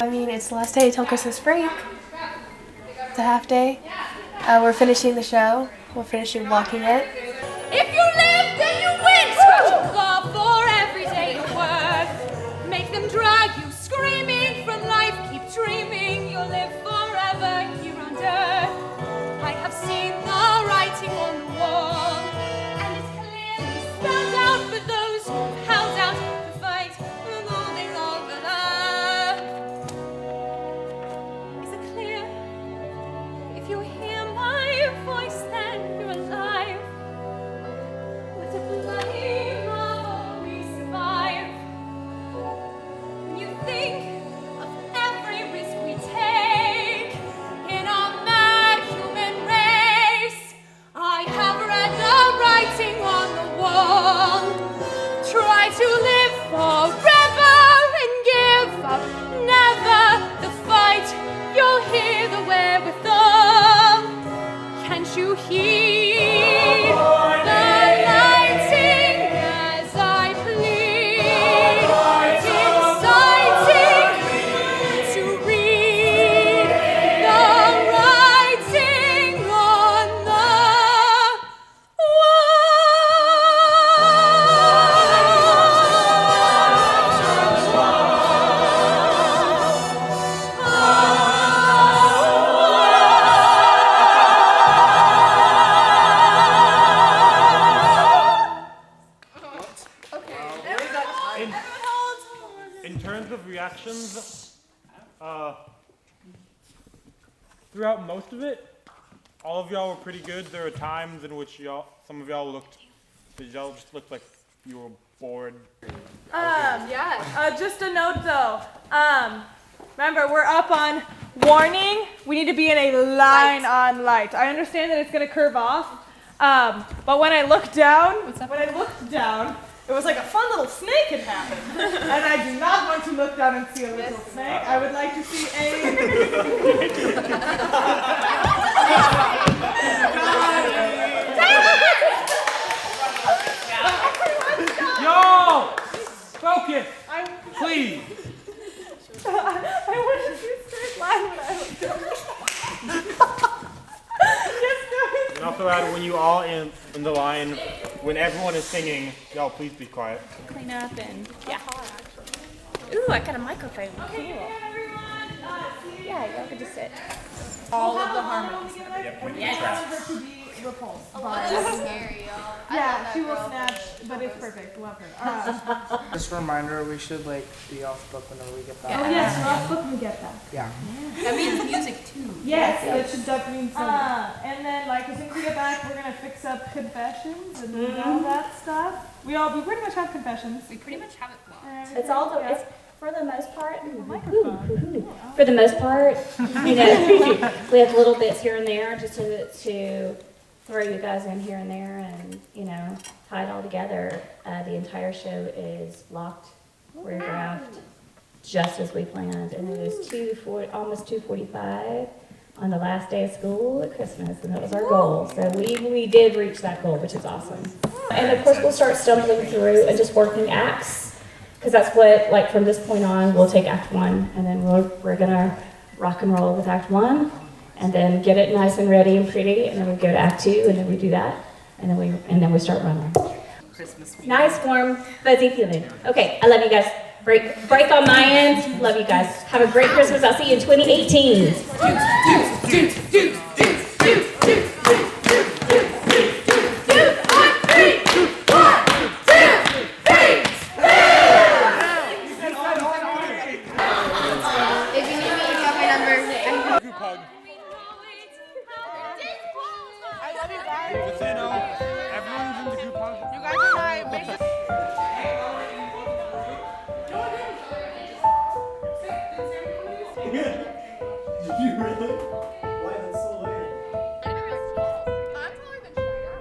I mean, it's the last day till Christmas break. It's a half day. We're finishing the show. We're finishing blocking it. If you live, then you win! Scratch and claw for every day of work. Make them drag you screaming from life. Keep dreaming you'll live forever here on earth. I have seen the writing on the wall, and it clearly stands out for those who've held out to fight all day long. Is it clear? If you hear my voice, then you're alive. With the flame of all we survive. When you think of every risk we take, can't you hear the lighting as I plead, inciting to read the writing on the In terms of reactions, throughout most of it, all of y'all were pretty good. There were times in which some of y'all just looked like you were bored. Just a note though. Remember, we're up on warning. We need to be in a line on light. I understand that it's gonna curve off, but when I looked down, it was like a fun little snake had happened. And I do not want to look down and see a little snake. I would like to see Yo! Focus! Please! I want to see a straight line when I look down. And also add, when you all in the line, when everyone is singing, y'all please be quiet. Clean up and yeah. Ooh, I got a microphone. Okay, Cool. Yeah, y'all can just sit. All of the harmonies. Yes. To be repulsed. That's scary, y'all. Yeah, she will snatch, but it's perfect. Love her. Just a reminder, we should like be off book whenever we get back. Oh yes, we're off book when we get back. Yeah. That means music too. Yes, that should definitely mean something. And then like as soon as we get back, we're gonna fix up confessions and all that stuff. We pretty much have confessions. We pretty much have it blocked. It's all it's for the most part. For the most part, you know, we have little bits here and there just to throw you guys in here and there, and you know, tie it all together. The entire show is locked, choreographed, just as we planned, and it is almost 2:45 on the last day of school at Christmas, and that was our goal. So we did reach that goal, which is awesome. And of course, we'll start stumbling through and just working acts, because that's what, like, from this point on, we'll take Act 1, and then we're gonna rock and roll with Act 1, and then get it nice and ready and pretty, and then we go to Act 2, and then we do that, and then we start running. Nice, warm, fuzzy feeling. Okay, I love you guys. Break on my end. Love you guys. Have a great Christmas. I'll see you in 2018. If you need me, you got my number. I love you guys. Just so you know, everyone's in the group hug. You guys are my basic. You really? Why that's so late? I'm taller than Shreya.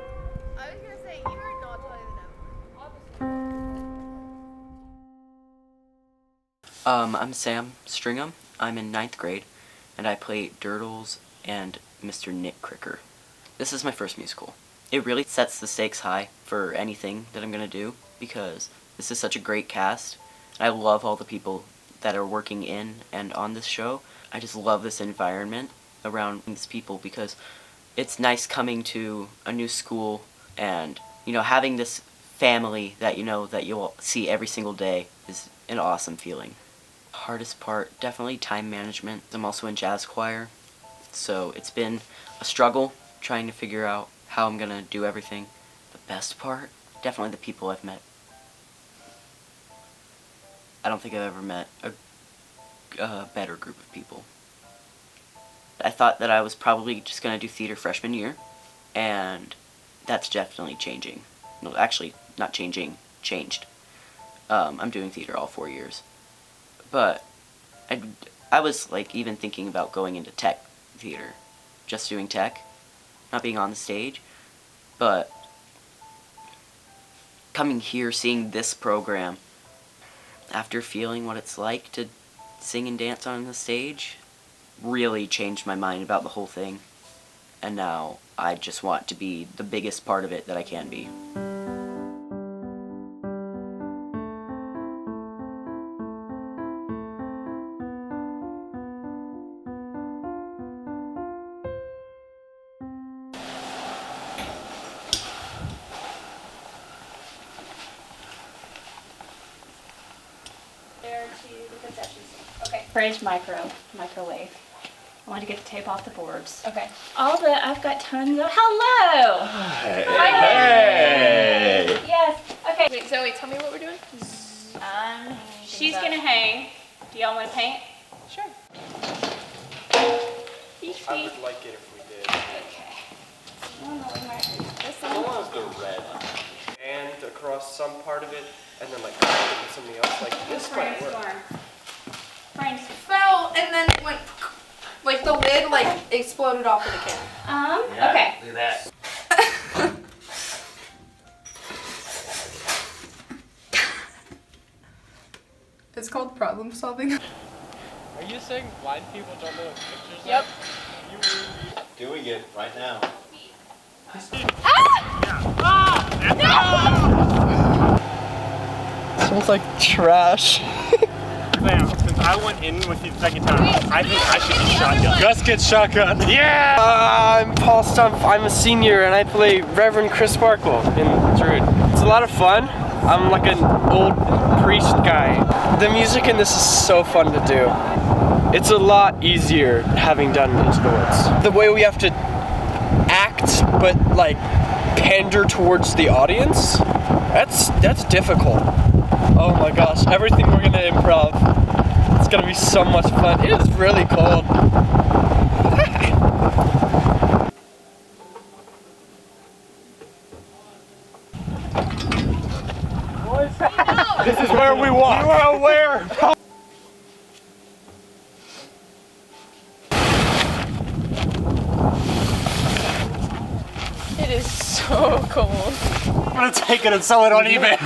I was gonna say, you are not taller than I'm Sam Stringham. I'm in 9th grade, and I play Durdles and Mr. Nick Cricker. This is my first musical. It really sets the stakes high for anything that I'm gonna do, because this is such a great cast. I love all the people that are working in and on this show. I just love this environment around these people, because it's nice coming to a new school and, you know, having this family that you know that you'll see every single day is an awesome feeling. Hardest part, definitely time management. I'm also in jazz choir, so it's been a struggle trying to figure out how I'm gonna do everything. The best part, definitely the people I've met. I don't think I've ever met a better group of people. I thought that I was probably just gonna do theater freshman year, and that's definitely changing. No, actually, not changing, changed. I'm doing theater all 4 years. But I was like even thinking about going into tech theater, just doing tech, not being on the stage. But coming here, seeing this program, after feeling what it's like to sing and dance on the stage, really changed my mind about the whole thing. And now I just want to be the biggest part of it that I can be. There to the concession stand. Okay. French microwave. I want to get the tape off the boards. Okay. I've got tons of, hello! Hey. Hi. Yes, okay. Wait, Zoe, tell me what we're doing. She's gonna hang. Do y'all want to paint? Sure. I would like it if we did. Okay. I don't know, we might do this one. What was the red? And across some part of it, and then like something else. Like this might work. Fell and then it went like the lid like exploded off of the can. Okay. Look at that. It's called problem solving. Are you saying blind people don't know what pictures Yep. Doing it right now. Smells like trash. Now, since I went in with you the second time, I think I should be shotgun. Gus gets shotgun. Yeah! I'm Paul Stumpf. I'm a senior and I play Reverend Chris Sparkle in Drood. It's a lot of fun. I'm like an old priest guy. The music in this is so fun to do. It's a lot easier having done Incidents. The way we have to act, but like pander towards the audience, that's difficult. Oh my gosh, everything we're gonna improv, it's gonna be so much fun. It is really cold. This is where we walk. You are aware. It is so cold. I'm gonna take it and sell it on eBay.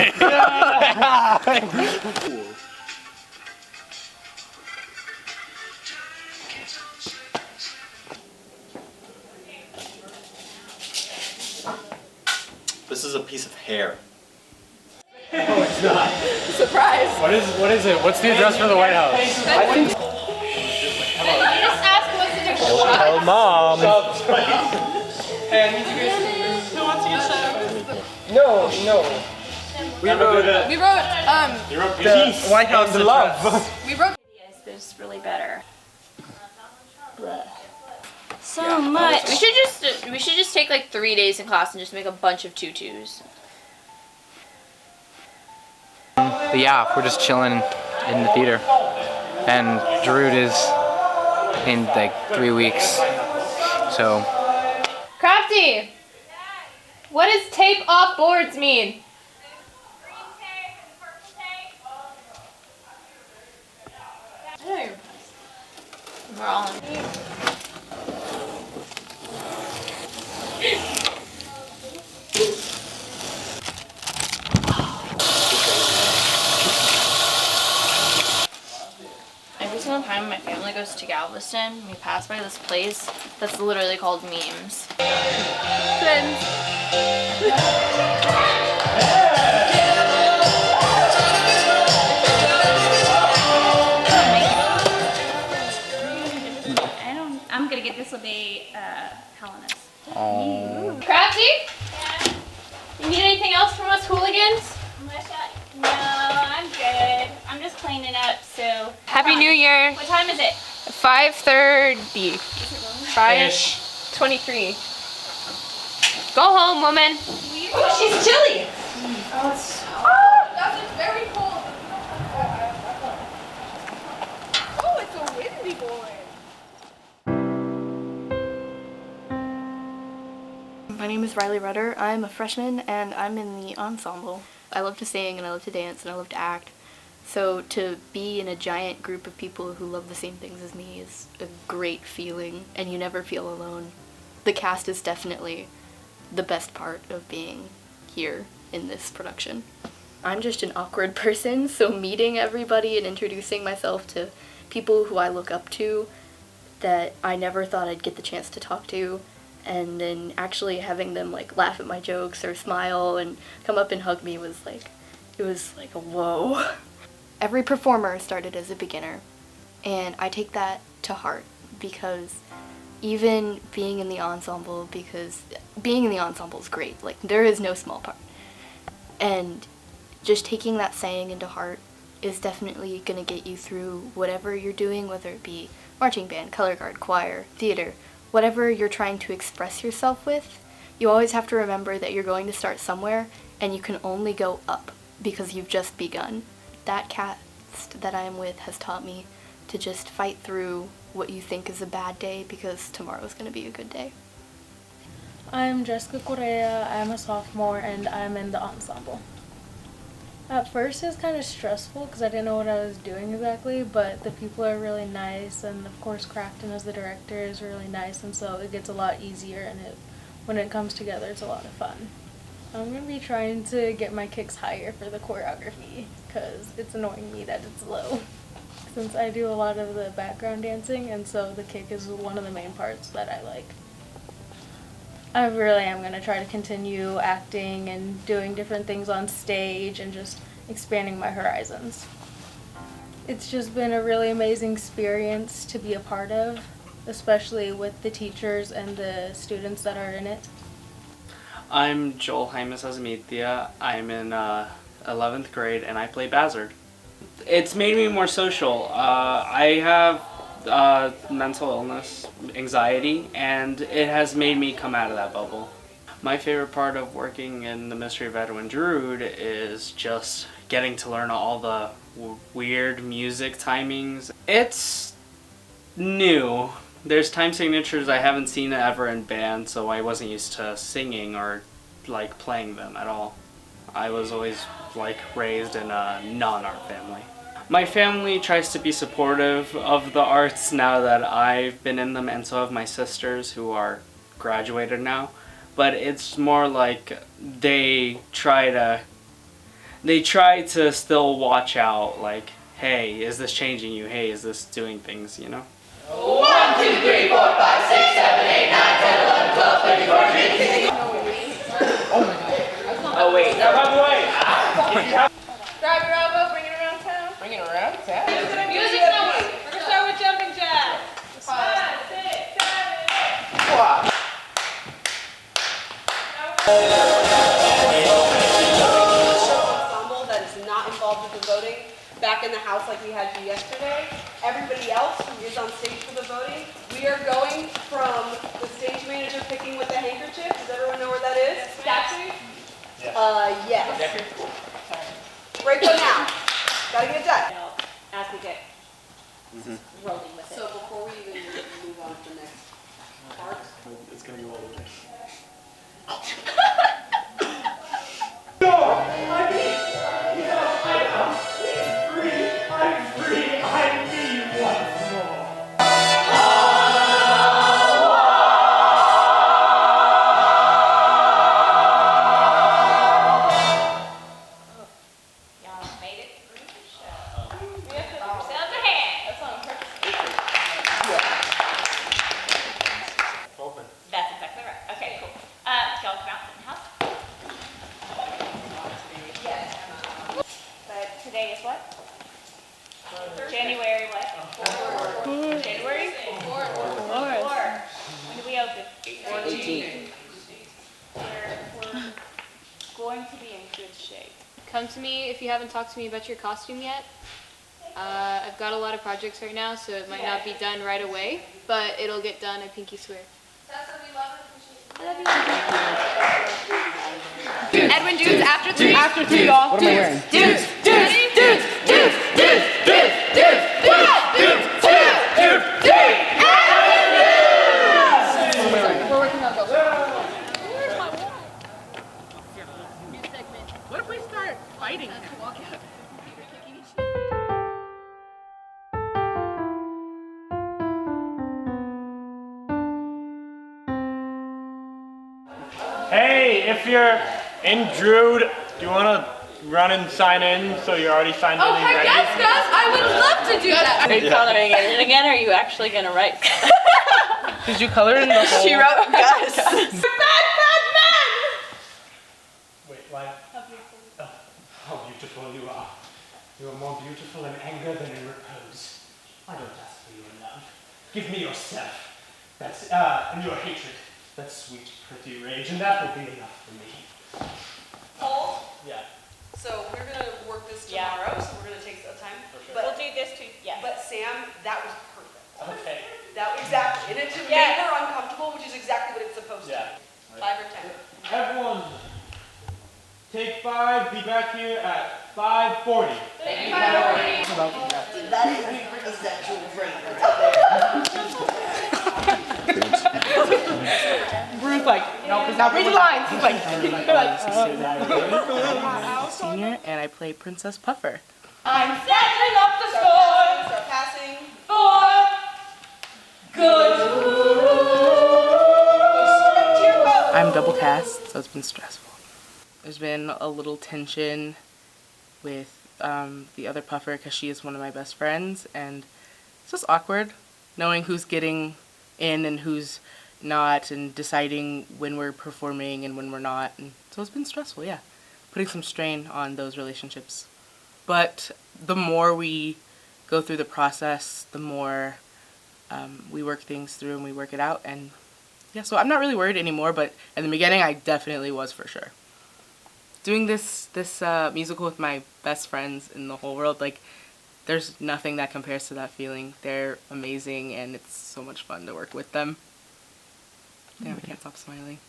This is a piece of hair. No, it's not. Surprise. What is it? What's the address for the White House? I think. You just ask what's in your Oh, Mom. Who wants to get shot? No. We wrote the White House and love. We wrote. Yes, this is really better. So much. We should just take like 3 days in class and just make a bunch of tutus. But yeah, we're just chilling in the theater. And Drood is in like 3 weeks. So. Crafty! What does tape off boards mean? We're all in. Every single time my family goes to Galveston, we pass by this place that's literally called Memes. Friends. I'm gonna get this will be Helena's. Crafty? You need anything else from us hooligans? No, I'm good. I'm just cleaning up, so. Happy New Year. What time is it? 5:30. 5:23. Go home, woman. Oh, she's chilly. Oh, that's very cold. Oh, it's a windy boy. My name is Riley Rudder. I'm a freshman and I'm in the ensemble. I love to sing and I love to dance and I love to act. So to be in a giant group of people who love the same things as me is a great feeling, and you never feel alone. The cast is definitely the best part of being here in this production. I'm just an awkward person, so meeting everybody and introducing myself to people who I look up to that I never thought I'd get the chance to talk to, and then actually having them like laugh at my jokes or smile and come up and hug me was like, it was like a whoa. Every performer started as a beginner, and I take that to heart because even being in the ensemble, because being in the ensemble is great, like there is no small part, and just taking that saying into heart is definitely going to get you through whatever you're doing, whether it be marching band, color guard, choir, theater, whatever you're trying to express yourself with. You always have to remember that you're going to start somewhere and you can only go up because you've just begun. That cast that I am with has taught me to just fight through what you think is a bad day because tomorrow's going to be a good day. I'm Jessica Correa, I'm a sophomore, and I'm in the ensemble. At first it was kind of stressful because I didn't know what I was doing exactly, but the people are really nice, and of course Crafton as the director is really nice, and so it gets a lot easier, and when it comes together it's a lot of fun. I'm going to be trying to get my kicks higher for the choreography because it's annoying me that it's low. Since I do a lot of the background dancing, and so the kick is one of the main parts that I like. I really am going to try to continue acting and doing different things on stage and just expanding my horizons. It's just been a really amazing experience to be a part of, especially with the teachers and the students that are in it. I'm Joel Jaimes Azamitia. I'm in 11th grade and I play Bazard. It's made me more social. I have mental illness, anxiety, and it has made me come out of that bubble. My favorite part of working in the Mystery of Edwin Drood is just getting to learn all the weird music timings. It's new. There's time signatures I haven't seen ever in band, so I wasn't used to singing or like playing them at all. I was always like raised in a non-art family. My family tries to be supportive of the arts now that I've been in them, and so have my sisters who are graduated now. But it's more like they try to still watch out, like, hey, is this changing you? Hey, is this doing things, you know? 1, 2, 3, 4, 5, 6, 7, 8, 9, 10, 11, 12, 13, 14, 15. Oh my god. Oh wait. Grab your elbow, bring it around town. Bring it around town? Music number. We're going to start with jumping jacks. 5, 6, 7, 8. Wow. Ensemble that is not involved with the voting back in the house like we had you yesterday. Everybody else who is on stage for the voting, we are going from the stage manager picking with the handkerchief. Does everyone know where that is? Statue? Yes. Right go now. Gotta get it done. As we get rolling with it. So before we even move on to the next part, it's gonna go all the way. That's exactly right. Okay, cool. Y'all come out in the house. Yes. But today is what? January what? January? 4th. When do we open? 18. We're going to be in good shape. Come to me if you haven't talked to me about your costume yet. I've got a lot of projects right now, so it might not be done right away, but it'll get done, I pinky swear. Edwin Drood's after 3. After 3, y'all. What am I wearing? Dudes. We're working on both. What if we start fighting? Hey, if you're in Drood, do you want to run and sign in so you're already signed in and ready? Yes, Gus, I would love to do that. Are you coloring it in again, or are you actually going to write? Did you color in the whole? She wrote Gus. Bad men! Wait, like, how beautiful you are. You are more beautiful in anger than in repose. I don't ask for your love. Give me yourself. That's, and your hatred. That sweet, pretty rage, and that will be enough for me. Paul? Yeah. So we're gonna work this tomorrow, so we're gonna take some time. sure. But, We'll do this too, yeah. But Sam, that was perfect. Okay. That exactly. And it made Yes. her uncomfortable, which is exactly what it's supposed to. Yeah. 5 or 10. Everyone, take 5, be back here at 5:40. That is pretty sexual brain. Ruth like, no, now read the lines. He's like, senior, and I play Princess Puffer. I'm setting up the score Start passing. for good. I'm double cast, so it's been stressful. There's been a little tension with the other Puffer because she is one of my best friends, and it's just awkward knowing who's getting in and who's not, and deciding when we're performing and when we're not. And so it's been stressful, yeah. Putting some strain on those relationships. But the more we go through the process, the more we work things through and we work it out. And yeah, so I'm not really worried anymore, but in the beginning I definitely was for sure. Doing this musical with my best friends in the whole world, like, there's nothing that compares to that feeling. They're amazing, and it's so much fun to work with them. Damn, I can't stop smiling.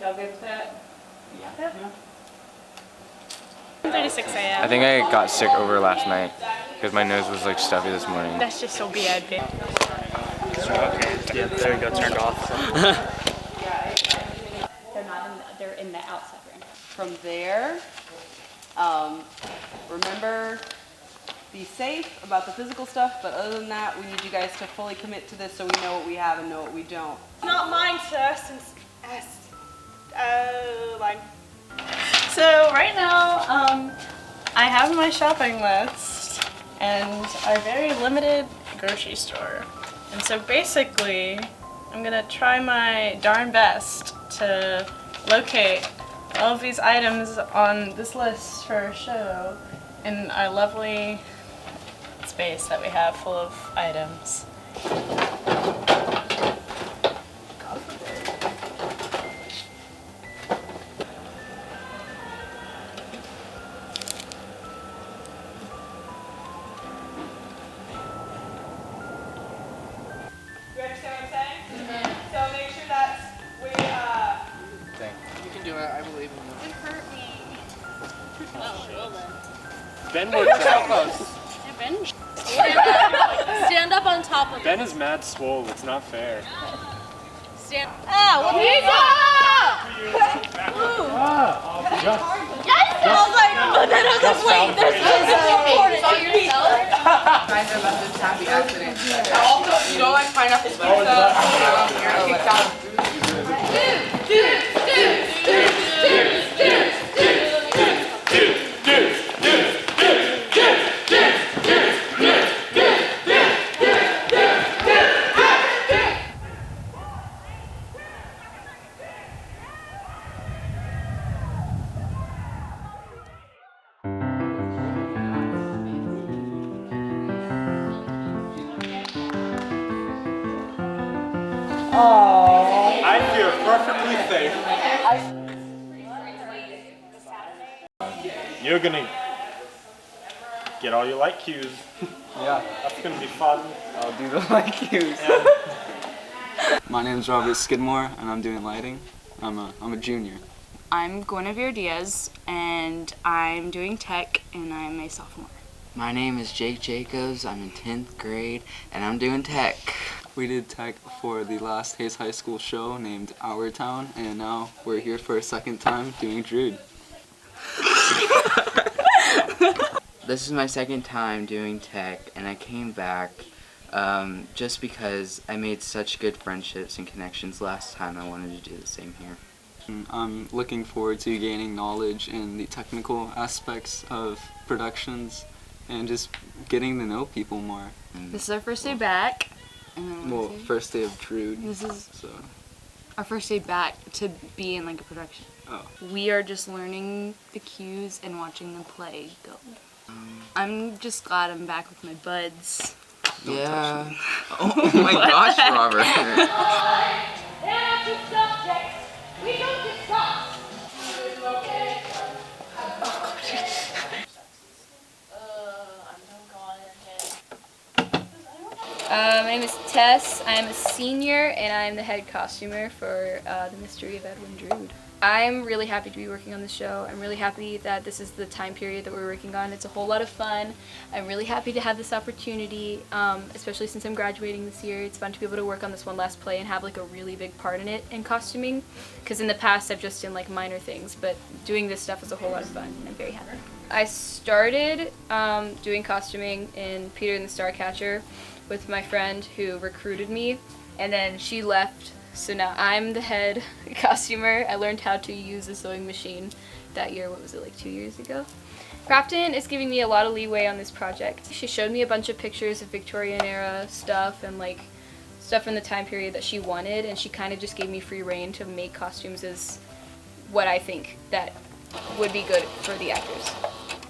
Y'all good with that? Yeah. 36 a.m. I think I got sick over last night because my nose was like stuffy this morning. That's just so bad, babe. Yeah, there you go, turned off. They're in the outside room. From there, remember, be safe about the physical stuff, but other than that, we need you guys to fully commit to this so we know what we have and know what we don't. Not mine, sir, since mine. So right now, I have my shopping list and a very limited grocery store. And so basically, I'm gonna try my darn best to locate all of these items on this list for a show in our lovely space that we have full of items. You understand what I'm saying? So make sure that we, You can do it, I believe in you. It hurt me. Oh, well then. Ben works out. Yeah, Ben. Stand up on top of Ben it. is mad swole, it's not fair. Stand. Pizza! Yes! I was like, but then I was like, wait, there's important. Saw yourself? Kind of about this happy accident. Also, if you don't like pineapple pizza, you're kicked out. I feel perfectly safe. You're gonna get all your light cues. Yeah. That's gonna be fun. I'll do the light cues. Yeah. My name's Robert Skidmore, and I'm doing lighting. I'm a junior. I'm Guinevere Diaz, and I'm doing tech, and I'm a sophomore. My name is Jake Jacobs. I'm in 10th grade, and I'm doing tech. We did tech for the last Hayes High School show named Our Town, and now we're here for a second time doing Drood. This is my second time doing tech, and I came back just because I made such good friendships and connections last time. I wanted to do the same here. I'm looking forward to gaining knowledge in the technical aspects of productions and just getting to know people more. This is our first day back. Well, first day of Drood. This is so. our first day back to be in like a production. Oh. We are just learning the cues and watching the play go. I'm just glad I'm back with my buds. Yeah. Oh my gosh, Robert. There are two subjects. We don't discuss. My name is Tess. I'm a senior and I'm the head costumer for the Mystery of Edwin Drood. I'm really happy to be working on the show. I'm really happy that this is the time period that we're working on. It's a whole lot of fun. I'm really happy to have this opportunity, especially since I'm graduating this year. It's fun to be able to work on this one last play and have like a really big part in it in costuming, because in the past I've just done like minor things, but doing this stuff is a whole lot of fun and I'm very happy. I started doing costuming in Peter and the Starcatcher with my friend who recruited me, and then she left, so now I'm the head costumer. I learned how to use a sewing machine that year. What was it, like 2 years ago? Crafton is giving me a lot of leeway on this project. She showed me a bunch of pictures of Victorian era stuff and like stuff in the time period that she wanted, and she kind of just gave me free reign to make costumes as what I think that would be good for the actors.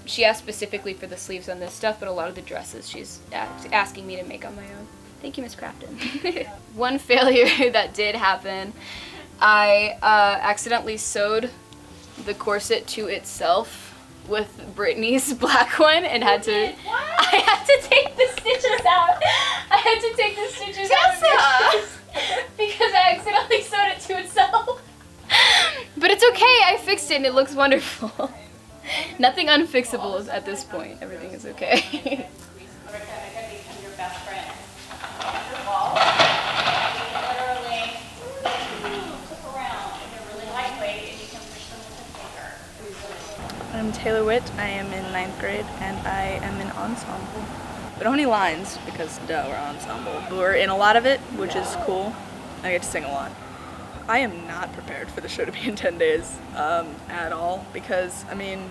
She asked specifically for the sleeves on this stuff, but a lot of the dresses she's asking me to make on my own. Thank you, Miss Crafton. One failure that did happen, I accidentally sewed the corset to itself with Brittany's black one and I had to take the stitches out. I had to take the stitches out because I accidentally sewed it to itself. But it's okay, I fixed it and it looks wonderful. Nothing unfixable at this point. Everything is okay. I'm Taylor Witt. I am in 9th grade and I am in ensemble. We don't have any lines because duh, we're ensemble, but we're in a lot of it, which is cool. I get to sing a lot. I am not prepared for the show to be in 10 days at all, because I mean,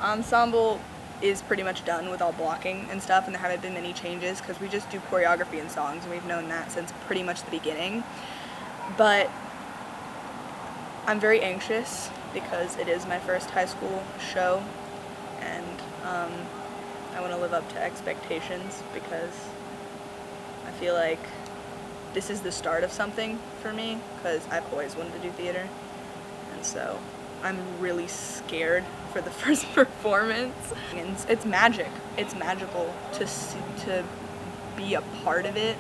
ensemble is pretty much done with all blocking and stuff, and there haven't been many changes because we just do choreography and songs, and we've known that since pretty much the beginning. But I'm very anxious because it is my first high school show, and I want to live up to expectations because I feel like this is the start of something for me, because I've always wanted to do theater, and so I'm really scared for the first performance. And it's magic. It's magical to be a part of it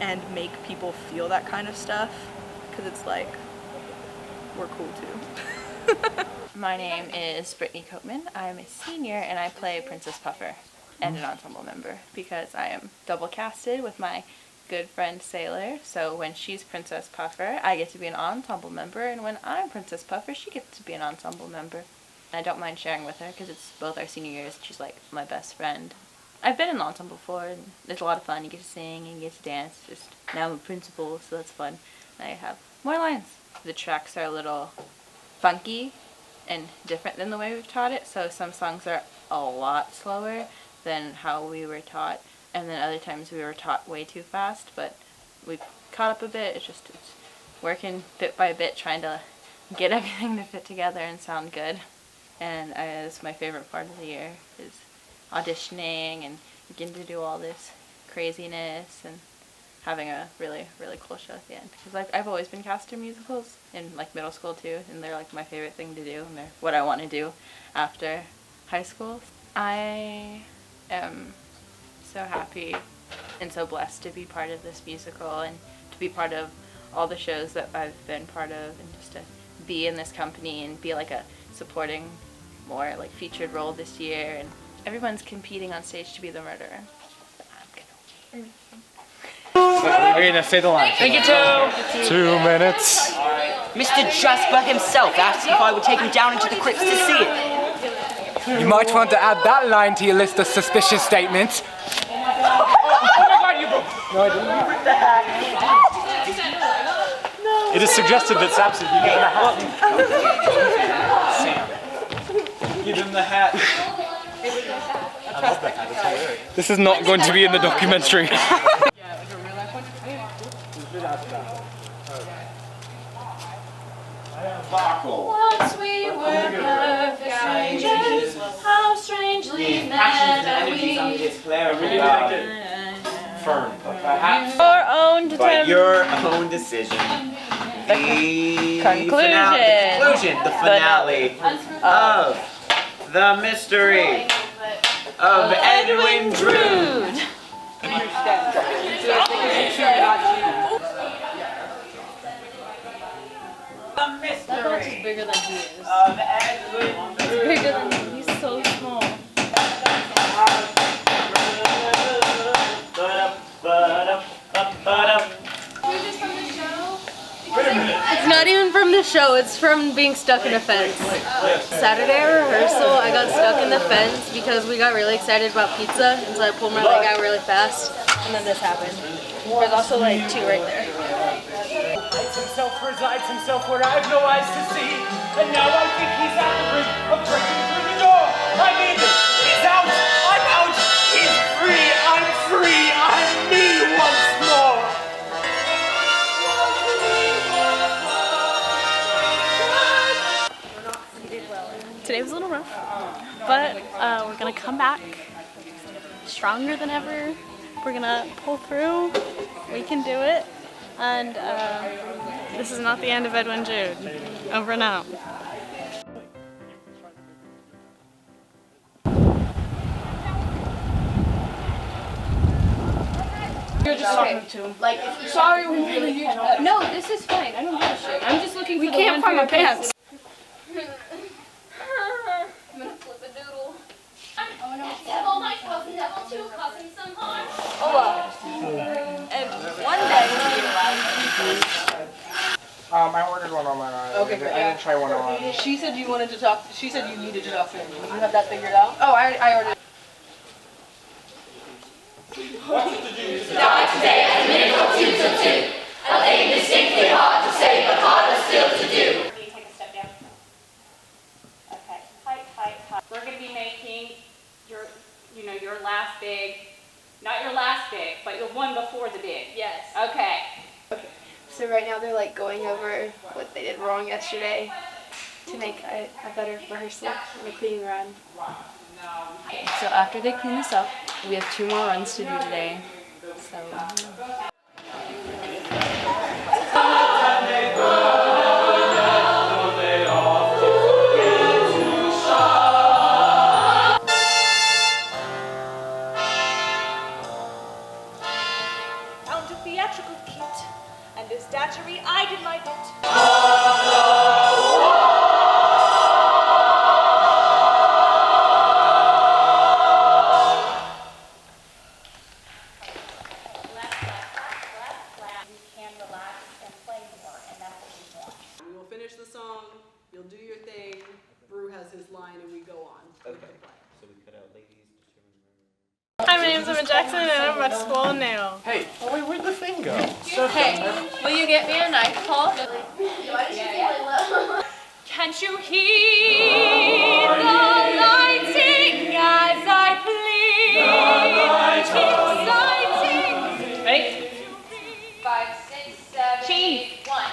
and make people feel that kind of stuff, because it's like, we're cool too. My name is Brittany Coatman. I'm a senior and I play Princess Puffer and an ensemble member because I am double casted with my good friend Sailor. So when she's Princess Puffer, I get to be an ensemble member, and when I'm Princess Puffer, she gets to be an ensemble member. I don't mind sharing with her because it's both our senior years. She's like my best friend. I've been in ensemble before, and it's a lot of fun. You get to sing and you get to dance. Just now I'm a principal, so that's fun. And I have more lines. The tracks are a little funky and different than the way we've taught it, so some songs are a lot slower than how we were taught, and then other times we were taught way too fast, but we've caught up a bit. It's working bit by bit, trying to get everything to fit together and sound good. And it's my favorite part of the year is auditioning and getting to do all this craziness and having a really, really cool show at the end. Because I've always been cast in musicals in like middle school too, and they're like my favorite thing to do, and they're what I want to do after high school. I am so happy and so blessed to be part of this musical and to be part of all the shows that I've been part of, and just to be in this company and be like a supporting, more like featured role this year, and everyone's competing on stage to be the murderer. But I'm gonna win. Okay, now say the line. Thank you, too. 2 minutes. Mr. Jasper himself asked if I would take him down into the crypts to see it. You might want to add that line to your list of suspicious statements. Oh my god, you broke. No, I didn't. You ripped the hat. It is suggested that Sapson, you give him a hat. Sam. Give him the hat. I love that hat, it's hilarious. This is not going to be in the documentary. Once we were perfect strangers, how strangely met we. Your own By your own decision. The conclusion, the finale of the mystery of Edwin Drood. The mystery is bigger than he is. of Edwin Drood. It's bigger than him. He's so small. It's not even from the show, it's from being stuck in a fence. Saturday at rehearsal, I got stuck in the fence because we got really excited about pizza, and so I pulled my leg out really fast, and then this happened. There's also like 2 right there. Resides himself where I have no eyes to see, and now I think he's at the brink of breaking through the door. I mean, he's out, I'm out, he's free, I'm me once more. Today was a little rough, but we're gonna come back stronger than ever. We're gonna pull through. We can do it. And this is not the end of Edwin Drood. Over and out. You're just talking to him. Like, sorry, we really need help. No, this is fine. I don't give a shit. I'm just looking for the one for your pants. I'm gonna flip a doodle. Oh no, devil, my cousin, devil too, cousin some harm. And one day I ordered one online. Okay, great. I didn't try one on. She said you wanted to talk. She said you needed to talk to him. You have that figured out? Oh, I ordered. Die today at a minute or 2 till 2. A thing distinctly hard to say, but harder still to do. Take a step down. Okay, height. We're going to be making your last big, not your last big, but your one before the big. Yes. Okay. So right now they're like going over what they did wrong yesterday to make a better rehearsal and a clean run. So after they clean this up, we have 2 more runs to do today. So. Found a theatrical kit, and as datchery I did my bit. We will finish the song, you'll do your thing, Brew has his line, and we go on. Okay. So we cut out ladies. Hi, my name's Emma Jackson, and I'm about to spoil a nail. Hey, oh wait, where'd the thing go? Hey, will you get me a knife, Paul? Can't you hear the lighting as I plead? Exciting. Ready? 5, 6, 7, 8, 1.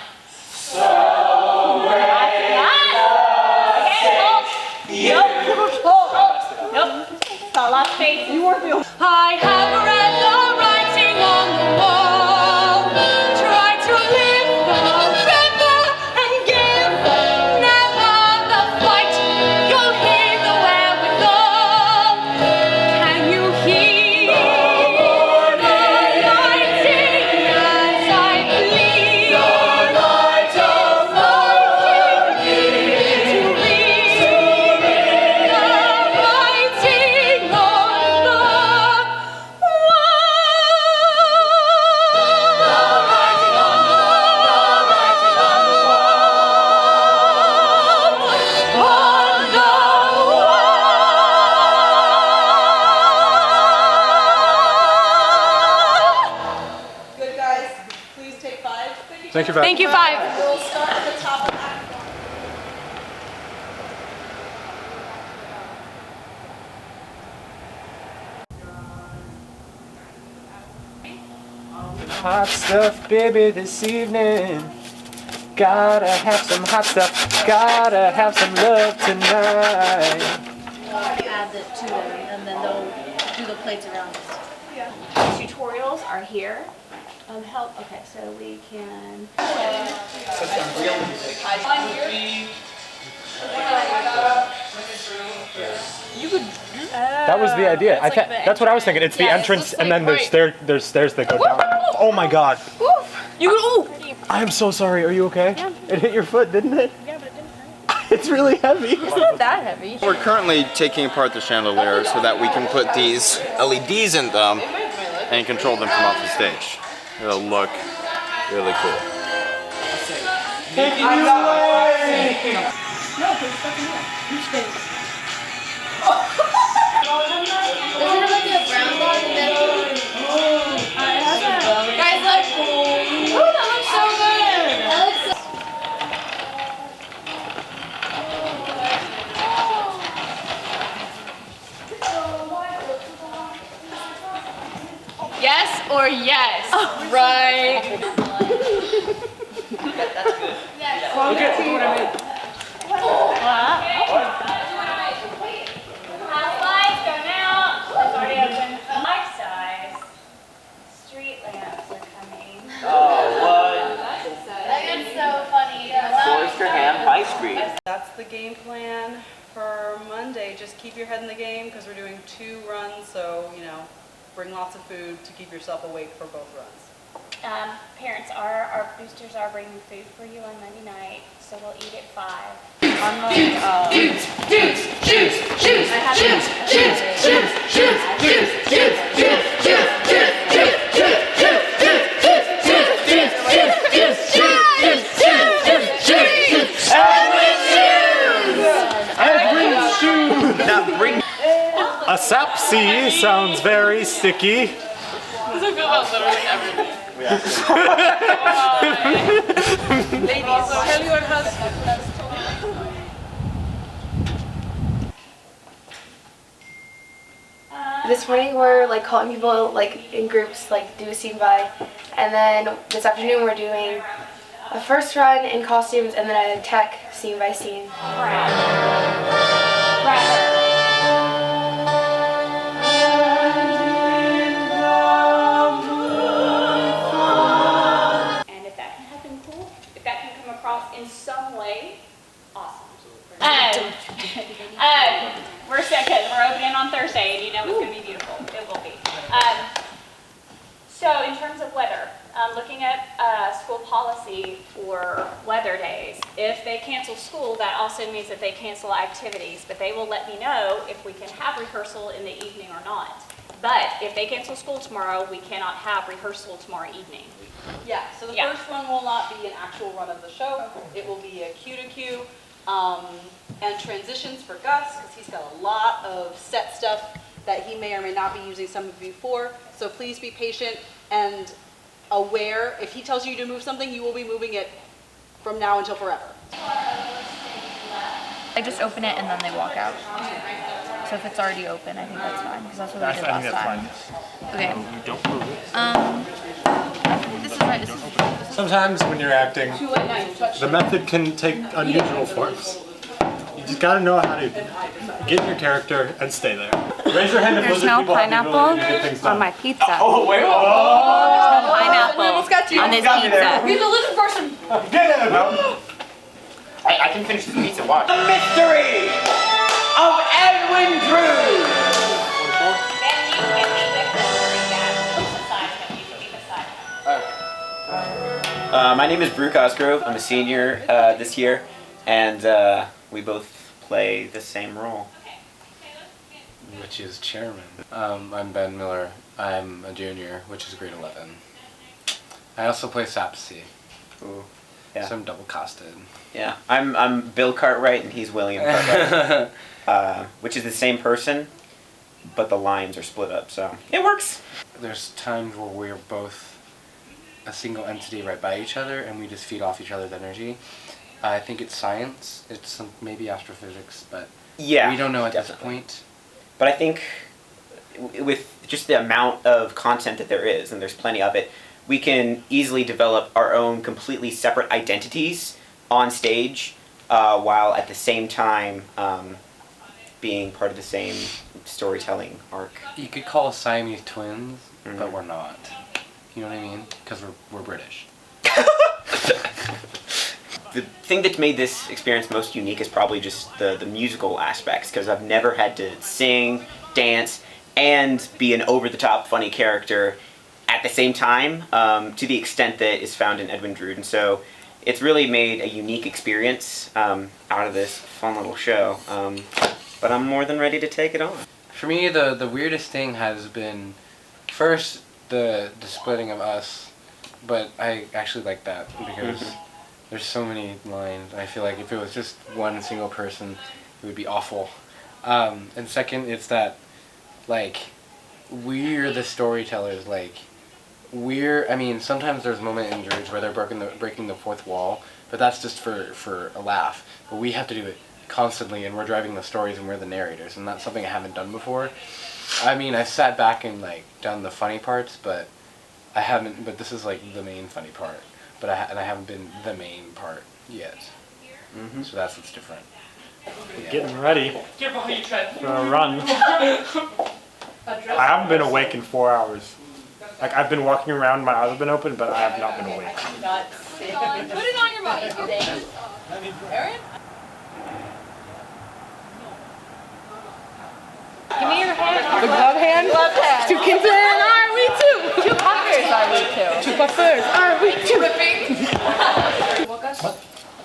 Last space. You weren't the only. I have read the writing on the wall. Try to live forever and give never the fight. You'll hear the wherewithal. Can you hear the lighting as I plead? The light of fighting to read the writing on the Thank you, 5. Thank you, 5. We'll start at the top of Act 1. Hot stuff, baby, this evening. Gotta have some hot stuff. Gotta have some love tonight. Add it to them, and then they'll do the plates around it. Yeah. Tutorials are here. Help. Okay, so we can. You could. That was the idea. That's what I was thinking. It's the entrance, and then there's stairs that go down. Oh my God! You could. I am so sorry. Are you okay? Yeah. It hit your foot, didn't it? Yeah, but it didn't hurt. It's really heavy. It's not that heavy. We're currently taking apart the chandelier so that we can put these LEDs in them and control them from off the stage. It'll look really cool. Take it away! No, put it stuff in here. You stay. Doesn't it look like a brown thing in the middle? Guys, look! Ooh, that looks so good! That looks so Yes or yes? Right. That's good. Yes. Look at what I made. Lights going out. It's already open. Life size. Street lamps are coming. Oh, what? That is so funny. Oyster ham pie street. That's the game plan for Monday. Just keep your head in the game because we're doing 2 runs, so, you know, bring lots of food to keep yourself awake for both runs. Parents, our boosters are bringing food for you on Monday night, so we'll eat at 5. A sapsy sounds very sticky. Does it feel about literally everything? Ladies, tell your husband. This morning we're like calling people like in groups, like do a scene by, and then this afternoon we're doing a first run in costumes and then a tech scene by scene. And if that can happen, cool. If that can come across in some way, awesome. We're second. We're opening on Thursday, and you know it's going to be beautiful. It will be. So in terms of weather, looking at school policy for weather days, if they cancel school, that also means that they cancel activities, but they will let me know if we can have rehearsal in the evening or not. But if they cancel school tomorrow, we cannot have rehearsal tomorrow evening. Yeah, so the first one will not be an actual run of the show. It will be a cue to cue and transitions for Gus, because he's got a lot of set stuff that he may or may not be using some of you for. So please be patient and aware. If he tells you to move something, you will be moving it from now until forever. I just open it and then they walk out. So if it's already open, I think that's fine, because that's what we did last time. Okay. You don't move it. This is right. This is Sometimes when you're acting, the method can take unusual forms. You just gotta know how to get in your character and stay there. Raise your hand if There's those are no people have the ability to get things pineapple on done. my pizza. Oh, wait. There's no pineapple on this pizza. He's a lizard person. Get him! I can finish this pizza, watch. The Mystery of Edwin Drood! My name is Brooke Osgrove. I'm a senior this year, and we both play the same role. Which is chairman. I'm Ben Miller. I'm a junior, which is grade 11. I also play Sapsy. Ooh, yeah. So I'm double costed. Yeah, I'm Bill Cartwright and he's William Cartwright, which is the same person, but the lines are split up, so it works. There's times where we're both a single entity right by each other, and we just feed off each other's energy. I think it's science. It's maybe astrophysics, but Yeah, we don't know at definitely. this point. But I think with just the amount of content that there is, and there's plenty of it, we can easily develop our own completely separate identities on stage, while at the same time being part of the same storytelling arc. You could call us Siamese twins, Mhm. but we're not. You know what I mean? Because we're British. The thing that's made this experience most unique is probably just the musical aspects, because I've never had to sing, dance, and be an over-the-top funny character at the same time, to the extent that is found in Edwin Drood. And so it's really made a unique experience out of this fun little show. But I'm more than ready to take it on. For me, the weirdest thing has been, first, the splitting of us, but I actually like that because there's so many lines. I feel like if it was just one single person, it would be awful. And second, it's that, like, we're the storytellers. Like, I mean, sometimes there's a moment in Droods where they're breaking the fourth wall, but that's just for a laugh. But we have to do it constantly, and we're driving the stories, and we're the narrators, and that's something I haven't done before. I mean, I sat back and, like, done the funny parts, but I haven't. But this is like the main funny part. But I haven't been the main part yet. So that's what's different. Yeah. Getting ready Careful how you tread. for a run. I haven't been awake in 4 hours. Like, I've been walking around, my eyes have been open, but I have not been awake. Put it on your body. Aaron? Give me your hand. The glove hand? Glove hand. Two kids and are we two? Two puffers are we two. Two puffers are we two?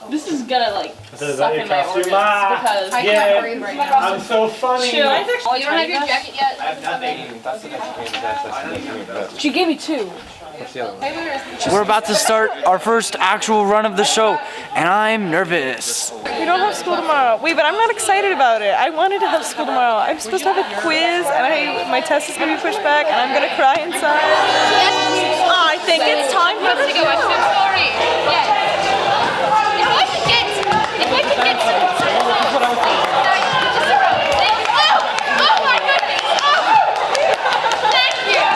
This is gonna like Is suck that in your my costume? organs Ah, because I can't breathe right now. I'm so funny. Chill. You don't have your jacket yet? I have nothing. That's the next game. She gave me two. What's the other one? We're about to start our first actual run of the show, and I'm nervous. We don't have school tomorrow. Wait, but I'm not excited about it. I wanted to have school tomorrow. I'm supposed to have a quiz, and my test is going to be pushed back, and I'm going to cry inside. Oh, I think it's time for us to go. I'm so sorry. If I could get some. Oh my goodness! Oh! Thank you!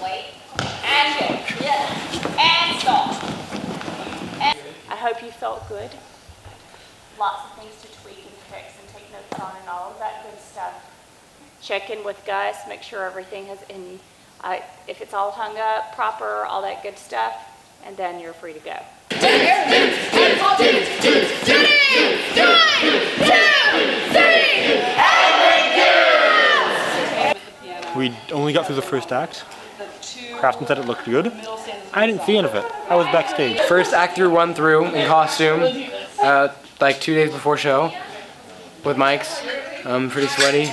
Wait. And go. Yes. And stop. I hope you felt good. Lots of things to tweak and fix and take notes on and all of that good stuff. Check in with Gus, make sure everything is in, if it's all hung up proper, all that good stuff, and then you're free to go. We only got through the first act. Craftsman said it looked good. I didn't see any of it. I was backstage. First act through one through in costume, like 2 days before show, with mics. Pretty sweaty.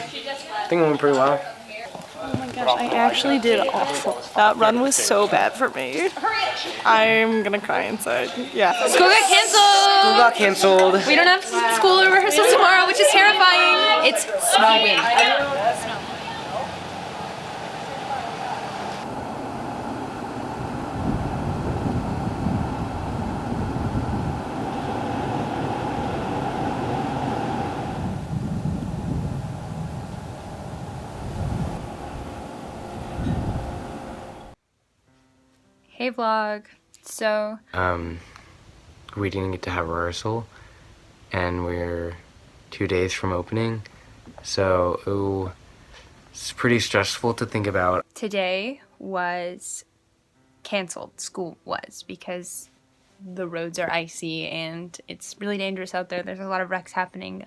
I think it went pretty well. Oh my gosh, I actually did awful. That run was so bad for me. I'm gonna cry inside. Yeah. School got canceled. School got canceled. We don't have school or rehearsals tomorrow, which is terrifying. It's snowing. Hey vlog. So We didn't get to have rehearsal, and we're 2 days from opening, so it's pretty stressful to think about. today was canceled. School was, because the roads are icy and it's really dangerous out there. There's a lot of wrecks happening.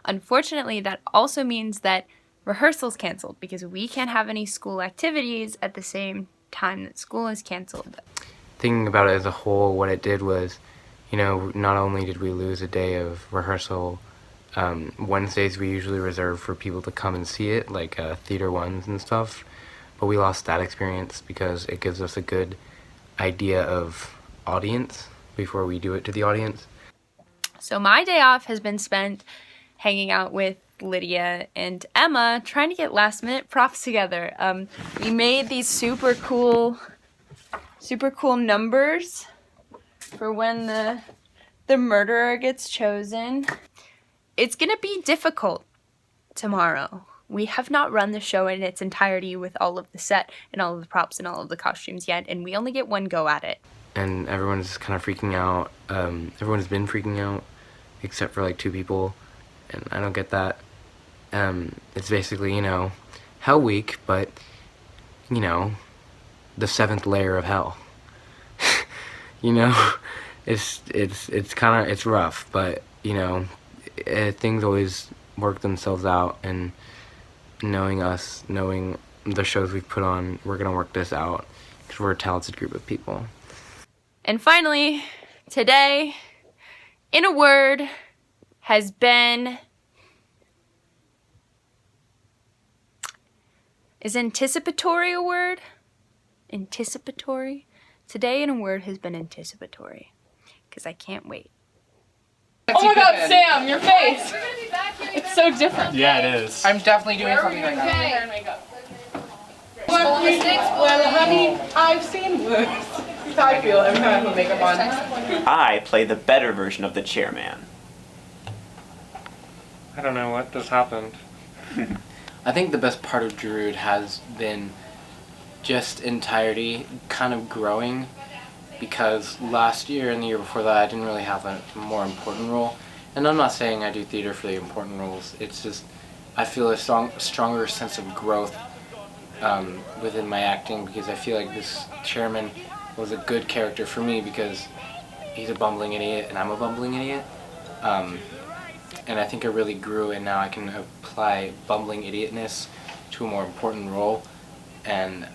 Unfortunately, that also means that rehearsal's canceled because we can't have any school activities at the same time that school is canceled. Thinking about it as a whole, what it did was, you know, not only did we lose a day of rehearsal, Wednesdays we usually reserve for people to come and see it, like theater ones and stuff, but we lost that experience because it gives us a good idea of audience before we do it to the audience. So my day off has been spent hanging out with Lydia and Emma trying to get last minute props together. We made these super cool numbers for when the murderer gets chosen. It's gonna be difficult tomorrow. We have not run the show in its entirety with all of the set and all of the props and all of the costumes yet, and we only get one go at it. And everyone's kind of freaking out. Everyone's been freaking out, except for like 2 people, and I don't get that. It's basically, you know, Hell Week, but, you know, the 7th layer of hell. You know, it's kind of, it's rough, but, you know, things always work themselves out, and knowing us, knowing the shows we've put on, we're gonna work this out, because we're a talented group of people. And finally, today, in a word, has been... Is anticipatory a word? Anticipatory? Today, in a word, has been anticipatory. Because I can't wait. Oh my god, Sam, your face! It's so different. Yeah, it is. I'm definitely doing something right now. Well, honey, I've seen worse. That's how I feel every time I put makeup on. I play the better version of the chairman. I don't know what just happened. I think the best part of Drood has been just entirety kind of growing, because last year and the year before that I didn't really have a more important role. And I'm not saying I do theater for the important roles, it's just I feel a stronger sense of growth within my acting, because I feel like this chairman was a good character for me because he's a bumbling idiot and I'm a bumbling idiot. And I think I really grew, and now I can apply bumbling idiotness to a more important role. And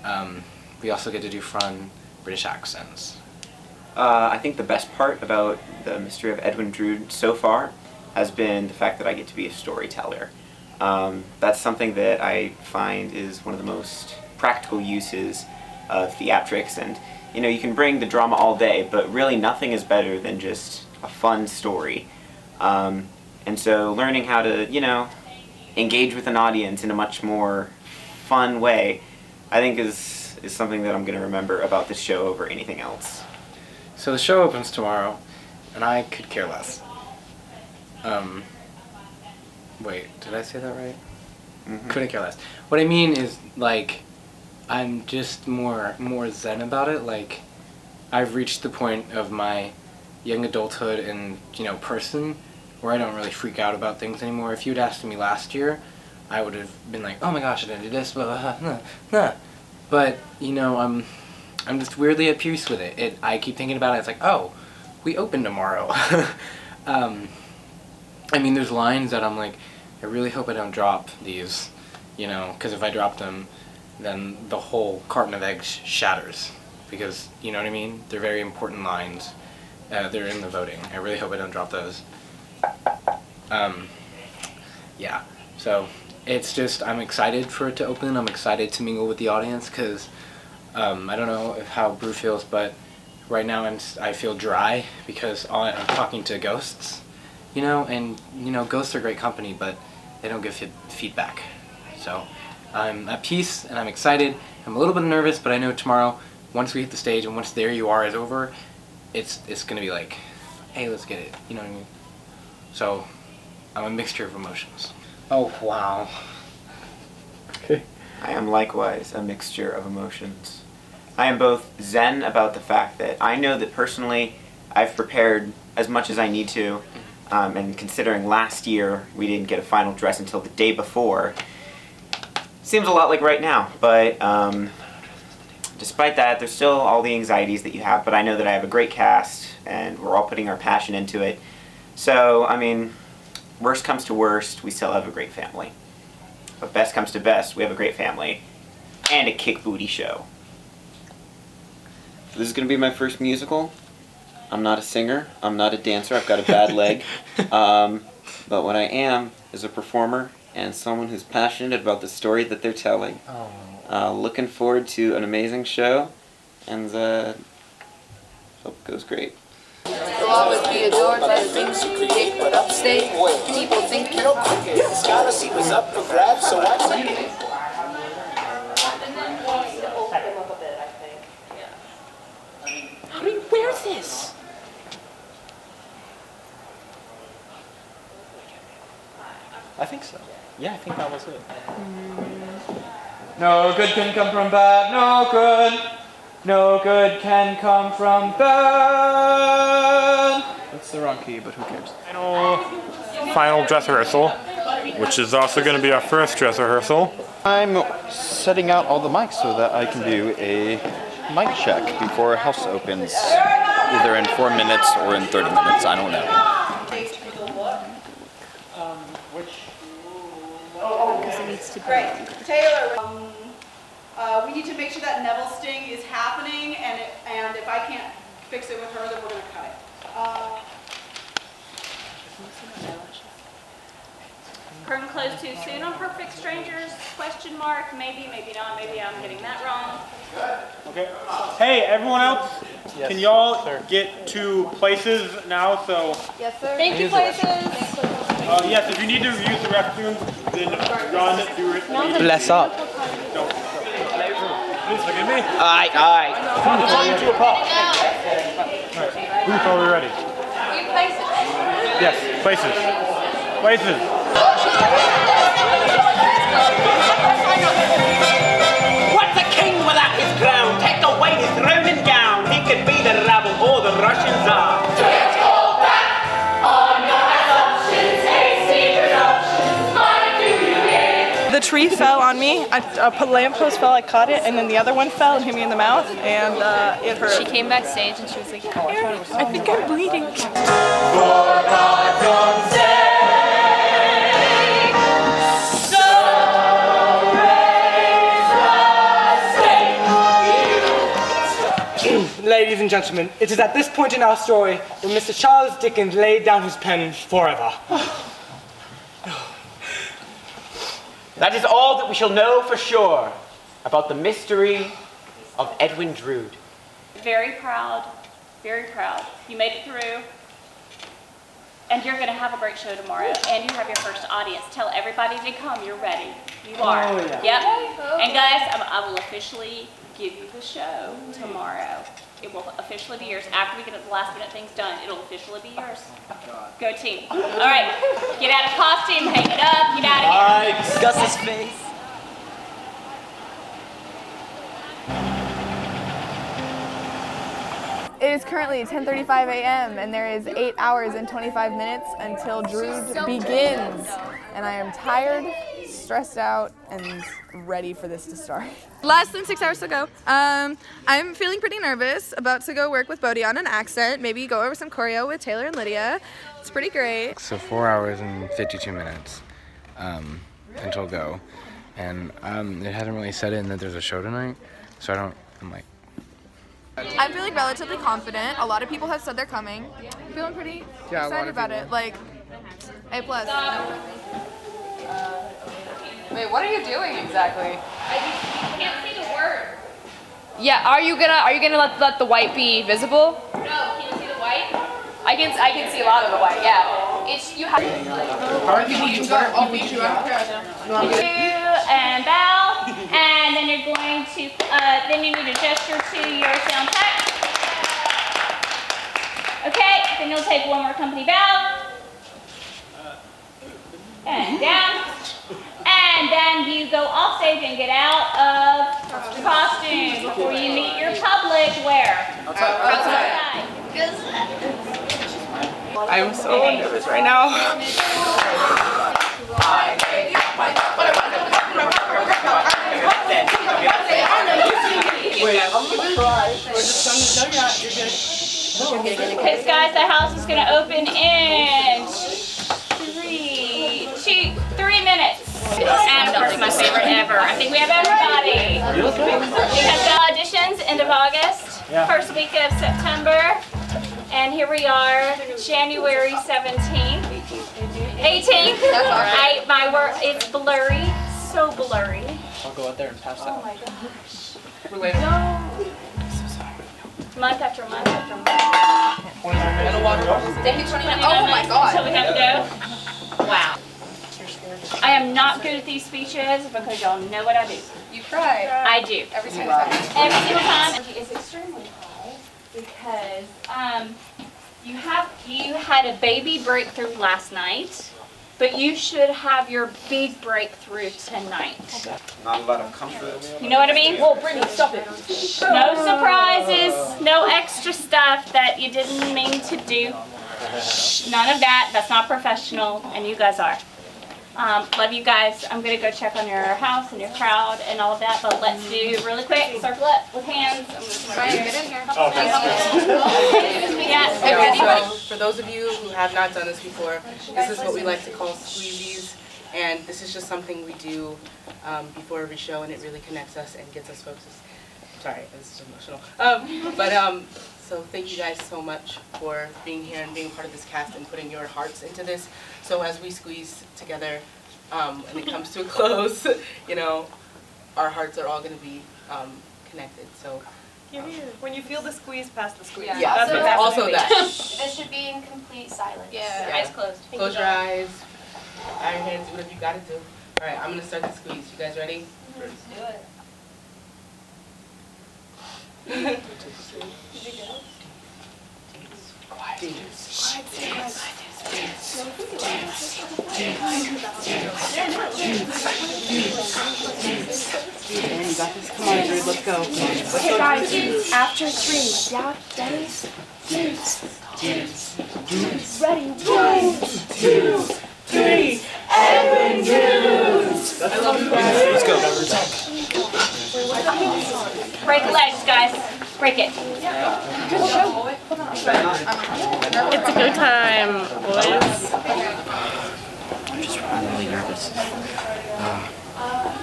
we also get to do fun British accents. I think the best part about the Mystery of Edwin Drood so far has been the fact that I get to be a storyteller. That's something that I find is one of the most practical uses of theatrics, and you know, you can bring the drama all day, but really nothing is better than just a fun story. And so learning how to, you know, engage with an audience in a much more fun way, I think is something that I'm going to remember about this show over anything else. So the show opens tomorrow, and I could care less. Wait, did I say that right? Mm-hmm. Couldn't care less. What I mean is, like, I'm just more zen about it. Like, I've reached the point of my young adulthood and, you know, person where I don't really freak out about things anymore. If you'd asked me last year, I would have been like, oh my gosh, I didn't do this, blah, blah, blah, blah. But, you know, I'm just weirdly at peace with it. I keep thinking about it, it's like, oh, we open tomorrow. I mean, there's lines that I'm like, I really hope I don't drop these, you know, because if I drop them, then the whole carton of eggs shatters. Because, you know what I mean? They're very important lines. They're in the voting. I really hope I don't drop those. Yeah, so it's just, I'm excited for it to open. I'm excited to mingle with the audience, because I don't know how Brew feels, but right now I feel dry because I'm talking to ghosts, you know, and you know, ghosts are great company, but they don't give feedback. So I'm at peace and I'm excited. I'm a little bit nervous, but I know tomorrow, once we hit the stage and once There You Are is over, it's gonna be like, hey, let's get it, you know what I mean? So I'm a mixture of emotions. Oh, wow. Okay. I am likewise a mixture of emotions. I am both zen about the fact that I know that personally I've prepared as much as I need to, and considering last year we didn't get a final dress until the day before, seems a lot like right now, but despite that, there's still all the anxieties that you have, but I know that I have a great cast and we're all putting our passion into it. So, I mean, worst comes to worst, we still have a great family. But best comes to best, we have a great family and a kick booty show. This is going to be my first musical. I'm not a singer, I'm not a dancer, I've got a bad leg. But what I am is a performer and someone who's passionate about the story that they're telling. Looking forward to an amazing show, and hope it goes great. always be adored by the things you create, but upstate, people think you're Yeah, the scholarship was up for grabs, so I took it. Honey, where's this? I think so. Yeah, I think that was it. No good can come from bad, no good. No good can come from bad. That's the wrong key, but who cares? Final dress rehearsal, which is also going to be our first dress rehearsal. I'm setting out all the mics so that I can do a mic check before house opens, either in 4 minutes or in 30 minutes, I don't know. Because it needs to be. Great. Taylor, we need to make sure that Neville sting is happening, and if I can't fix it with her, then we're going to cut it. Curtain closed too soon on Perfect Strangers? Question mark. Maybe, maybe not. Maybe I'm getting that wrong. Okay. Hey, everyone else, can y'all get to places now? So. Yes, sir. Thank you, places. Yes, if you need to use the restroom, then run, do it. Bless up. Please look at me. Aye. Come on, you to a pop. Alright, Booth, are we ready? You places. Yes, places. Places. What's a king without his crown? Take away his Roman gown. He could be the rabble or the Russian Tsar. Let's go back on your assumptions. Hasty presumptions. Why do you hate? The tree fell on me. A lamppost fell, I caught it, and then the other one fell and hit me in the mouth, and it hurt. She came backstage and she was like, Aaron, I think I'm bleeding. For God's own sake. Ladies and gentlemen, it is at this point in our story that Mr. Charles Dickens laid down his pen forever. That is all that we shall know for sure about the mystery of Edwin Drood. Very proud. Very proud. You made it through. And you're going to have a great show tomorrow. And you have your first audience. Tell everybody to come. You're ready. You are. Oh, yeah. Yep. And guys, I will officially give you the show tomorrow. It will officially be yours. After we get the last minute things done, it'll officially be yours. Go team. All right. Get out of costume. Hang it up. Get out of here. All right. Gus's face. It is currently 10:35 a.m. and there is 8 hours and 25 minutes until Drood begins. And I am tired, stressed out, and ready for this to start. Less than 6 hours to go. I'm feeling pretty nervous, about to go work with Bodie on an accent, maybe go over some choreo with Taylor and Lydia. It's pretty great. So 4 hours and 52 minutes until go. And it hasn't really set in that there's a show tonight, so I'm like, I'm feeling relatively confident. A lot of people have said they're coming. I'm feeling pretty excited about it. Like, A+. Wait, what are you doing exactly? I can't see the word. Yeah, are you gonna let the white be visible? No, can you see the white? I can see a lot of the white. Yeah. It's you have. I'll beat you up. And bow, and then you're going to. Then you need to gesture to your sound tech. Okay. Then you'll take one more company bow. And down. And then you go off stage and get out of costume before you meet your public. Where? Outside. I'm so nervous right now. Wait, I'm gonna try. Okay, guys, the house is going to open in 3 minutes. And of course, my favorite ever. I think we have everybody. We have the auditions end of August, first week of September, and here we are, January 17th, 18th. My work, it's blurry, so blurry. I'll go out there and pass that. Oh my gosh. No. Month after month after month. Thank you, 29. 29 Oh my minutes god. until we have to go. Wow. I am not good at these speeches because y'all know what I do. You cry. I do. Every single time. Every single time. It's extremely high because you had a baby breakthrough last night, but you should have your big breakthrough tonight. Not a lot of comfort. You know what I mean? Whoa, Brittany, stop it. No surprises, no extra stuff that you didn't mean to do. None of that. That's not professional, and you guys are. Love you guys. I'm gonna go check on your house and your crowd and all of that, but let's do really quick. Circle up with hands. I'm gonna Get in here. Yeah. So, for those of you who have not done this before, this is what we like to call squeezies, and this is just something we do before every show, and it really connects us and gets us focused. Sorry, this is emotional. So thank you guys so much for being here and being part of this cast and putting your hearts into this. So as we squeeze together and it comes to a close, you know, our hearts are all going to be connected. So when you feel the squeeze, pass the squeeze. Yeah, That's what happens also to me. that. This should be in complete silence. Yeah. Eyes closed. Close your eyes. Iron hands, do whatever you gotta do. All right, I'm gonna start the squeeze. You guys ready? Let's do it. And you got this. Come on, Drood, let's go. Okay, guys, after 3, yeah, Dennis? Ready, 1, 2, 3, Edwin Drood! I love you guys. Let's go. Break legs, guys. Break it. It's a go time, boys. I'm just really nervous.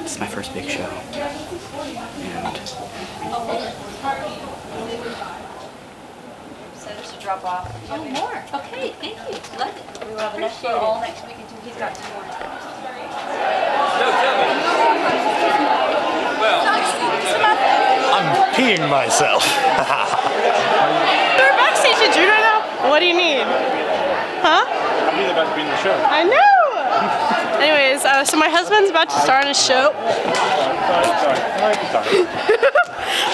This is my first big show. And Send us a drop off. Oh, more. Okay, thank you. Love it. We will have enough for all next week until he's got 2 more. I'm peeing myself. We're backstage at Drood right now. What do you need? Huh? He's about to be in the show. I know! Anyways, so my husband's about to star in a show. Sorry.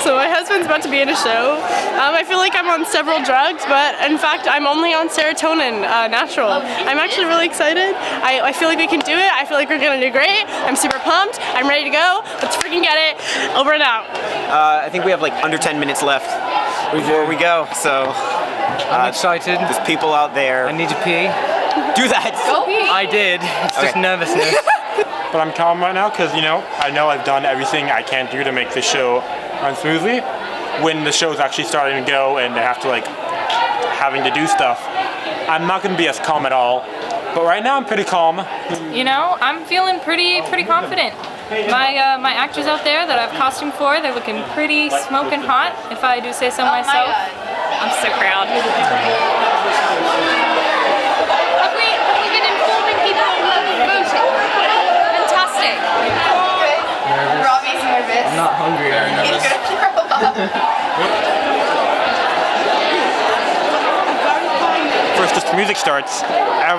So my husband's about to be in a show. I feel like I'm on several drugs, but in fact, I'm only on serotonin, natural. I'm actually really excited. I feel like we can do it. I feel like we're gonna do great. I'm super pumped. I'm ready to go. Let's freaking get it. Over and out. I think we have like under 10 minutes left before we go, so I'm excited. There's people out there. I need to pee. Do that. Go pee. I did. It's just nervousness. But I'm calm right now because, I know I've done everything I can do to make this show run smoothly. When the show's actually starting to go and they have to, having to do stuff, I'm not going to be as calm at all. But right now I'm pretty calm. I'm feeling pretty confident. My actors out there that I've costumed for, they're looking pretty smoking hot, if I do say so myself. I'm so proud. Have we been informing people of voting? Fantastic. Robbie's nervous. I'm not hungry. He's gonna throw up. First, just the music starts,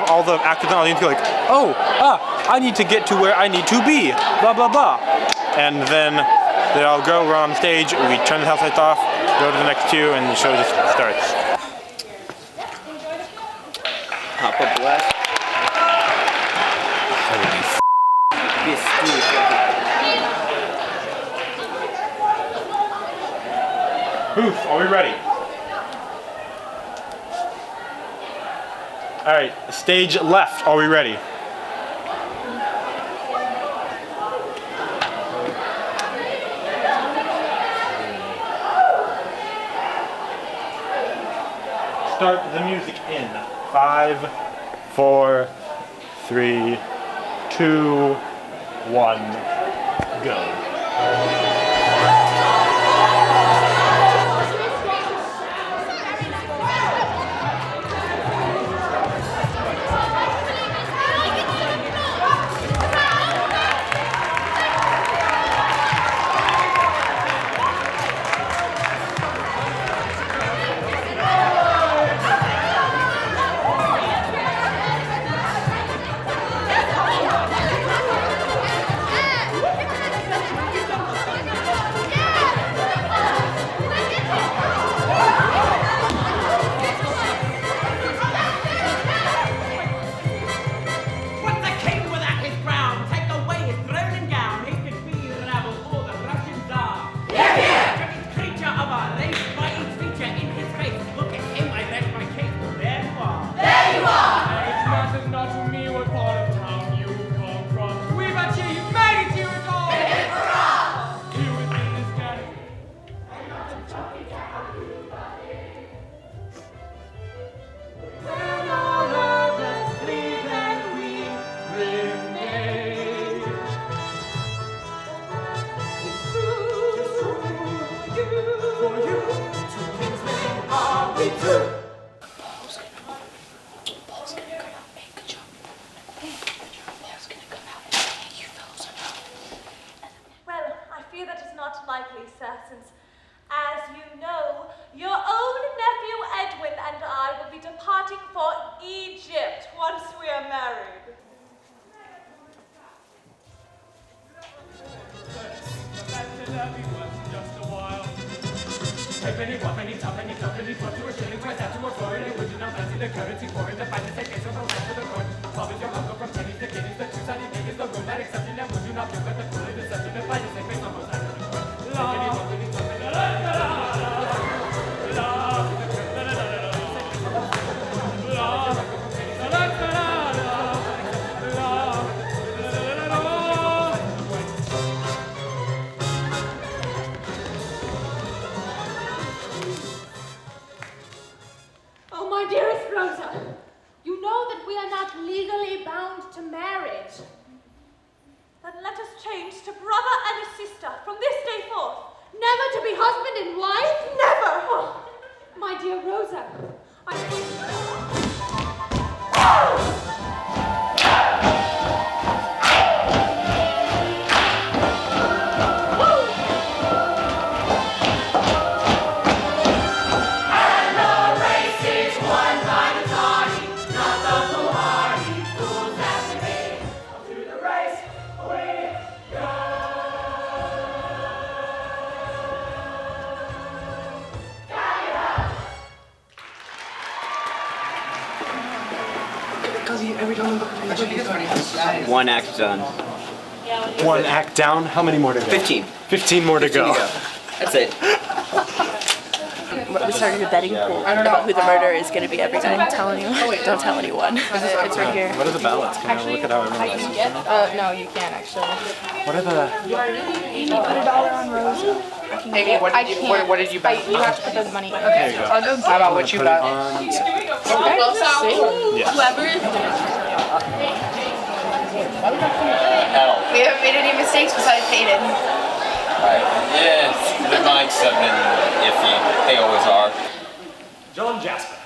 all the actors in the audience go like, I need to get to where I need to be, blah, blah, blah. And then they all go, we're on stage, we turn the house lights off, go to the next cue, and the show just starts. Pop up left. Booth, are we ready? All right, stage left, are we ready? Start the music in 5, 4, 3, 2, 1, go. be true. Well, I fear that is not likely, sir, since, as you know, your own nephew Edwin and I will be departing for Egypt once we are married. Oh, my dearest Rosa, you know that we are not legally bound to marriage. Then let us change to brother and a sister from this day forth. Never to be husband and wife? Never! Oh, my dear Rosa, One act done. One act down. How many more to go? 15. 15 more to go. That's it. We started a betting pool about who the murderer is going to be every time. Don't tell anyone. Don't tell anyone. It's right here. What are the ballots? Can I look at how everyone else is? No, you can't actually. What are the... Amy put $1 on Rosa. Amy, what did you bet? You have to put the money. Okay. There you go. I'll go. How about what you bet? Whoever. We haven't made any mistakes besides Hayden. Yes, the mics have been iffy. They always are. John Jasper.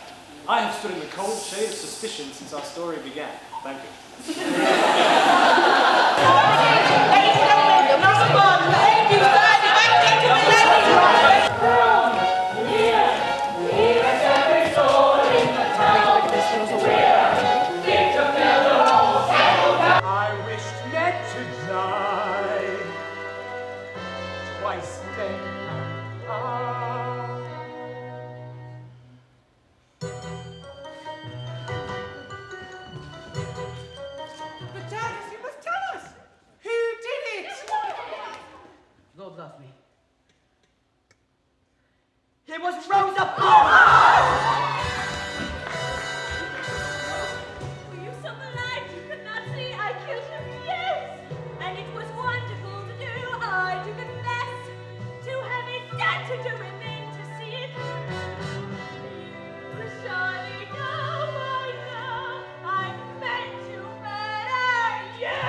I have stood in the cold shade of suspicion since our story began. Thank you. I wished not to die twice then. But Dennis, you must tell us! Who did it? Lord love me. It was Rosa Parks! were you so blind you could not see I killed him? Yes! And it was wonderful to do. I do confess to having done to do and then to see it. You surely know by now I meant to murder you!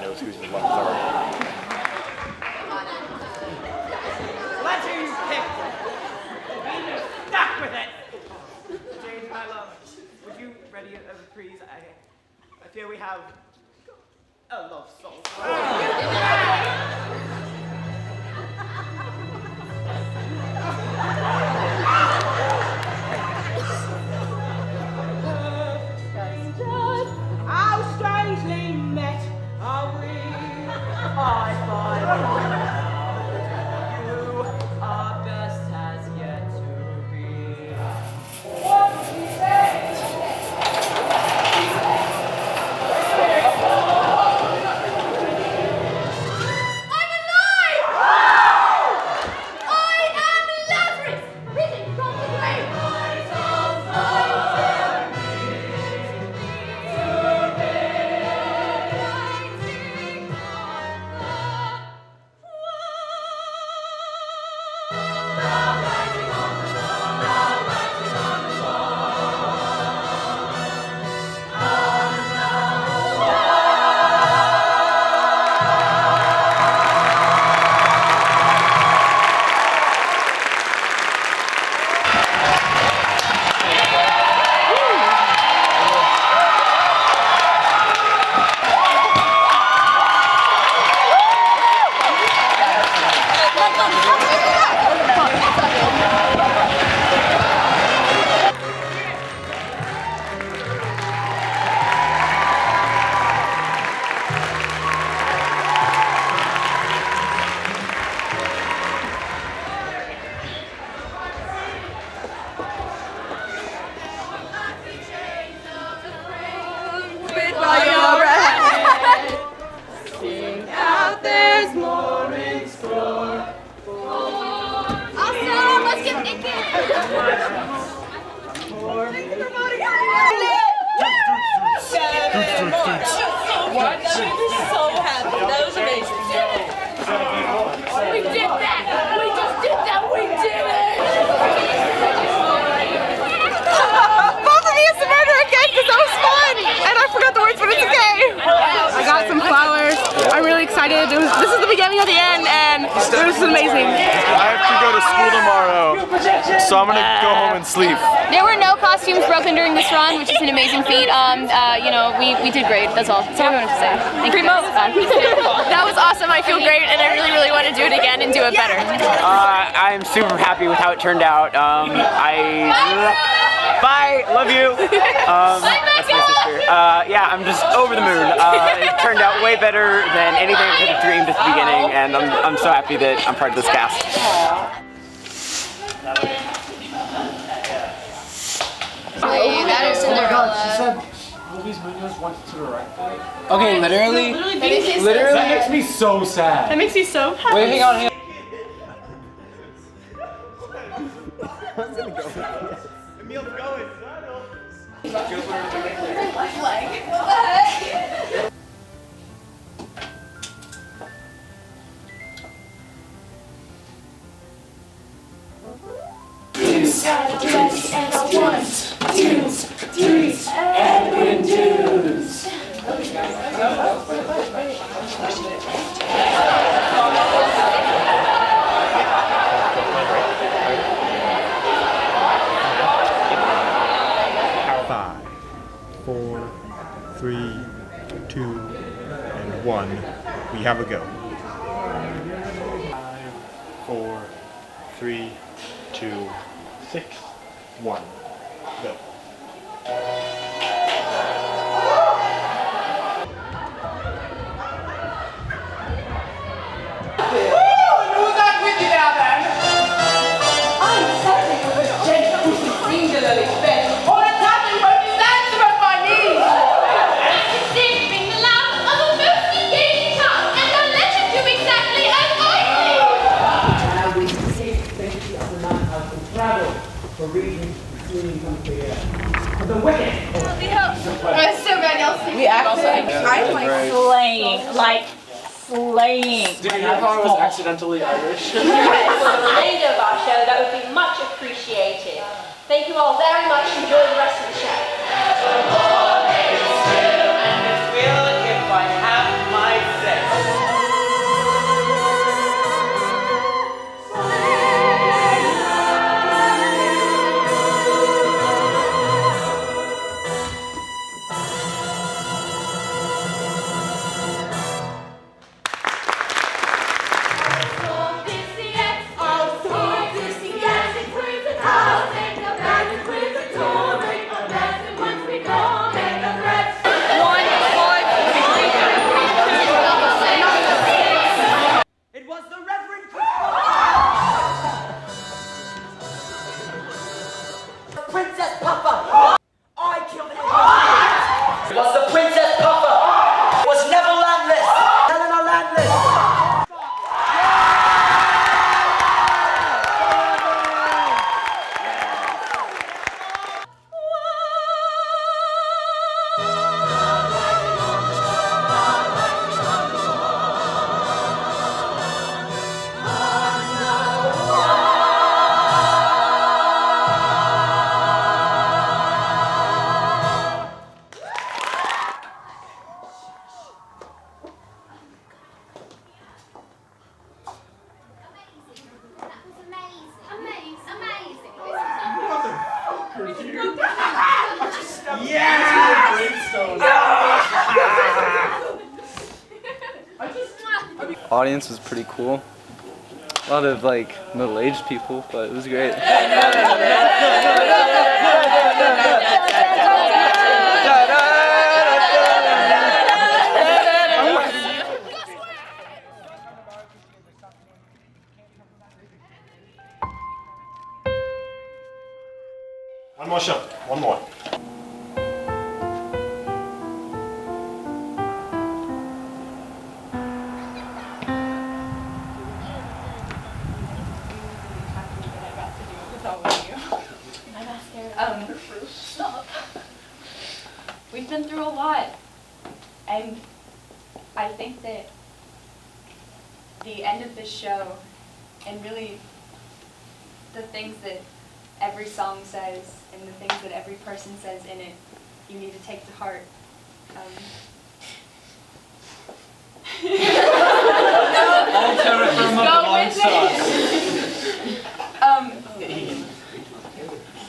Knows who's the ones are. Letter you picked! Stuck with it! Jane, my love, would you ready a reprise? I fear we have a love song. How strangely met are we? I find you are best as yet to be. What did he say? What? That made me so happy. That was amazing. We did that! We just did that! We did it! Both of me is the murder again because that was fun! And I forgot the words, but it's okay! I got some flowers. I'm really excited. This is the beginning of the end, and this is amazing. I have to go to school tomorrow, so I'm gonna go home and sleep. There were no costumes broken during this run, which is an amazing feat. You know, we did great. That's all. That's all I wanted to say. Thank you. That was awesome. I feel great, and I really, really want to do it again and do it better. I'm super happy with how it turned out. Bye, love you. That's my sister. Yeah, I'm just over the moon. It turned out way better than anything I could have dreamed at the beginning, and I'm so happy that I'm part of this cast. That is Cinderella. Okay, literally? That makes me so sad. That makes me so happy. Wait, hang on. Emil's going. And a 1, 2, 3, Edwin Drood. Five, 4, 3, 2, and 1. We have a go. 5, 4, 3, 2, 6, 1. Go. Who's that with you now then? I'm something of a gent who's singularly fit. Or a tapping when you dance about my knees. Mr. Singh being the loud of a most engaging tongue, and I'll let you do exactly as I please. Now we can see the of the man has been traveled for reasons extremely unclear. For the wicked. That's so bad, y'all see. I'm like slaying. Did you know I was accidentally Irish? Yes, at the end of our show, that would be much appreciated. Thank you all very much. Enjoy the rest of the show. And it will if I have my say. Princess Puffer. I killed him. It was the Princess Puffer. It was never landless. Helena landless. Audience was pretty cool. A lot of like middle-aged people, but it was great. One more shot. One more. Stop. We've been through a lot. And I think that the end of this show, and really the things that every song says and the things that every person says in it, you need to take to heart.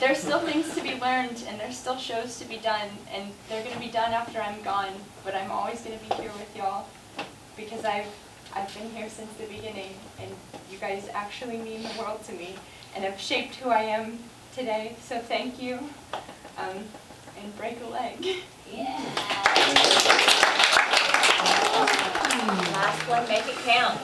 There's still things to be learned, and there's still shows to be done, and they're going to be done after I'm gone, but I'm always going to be here with y'all, because I've been here since the beginning, and you guys actually mean the world to me, and have shaped who I am today, so thank you, and break a leg. Yeah. Last one, make it count.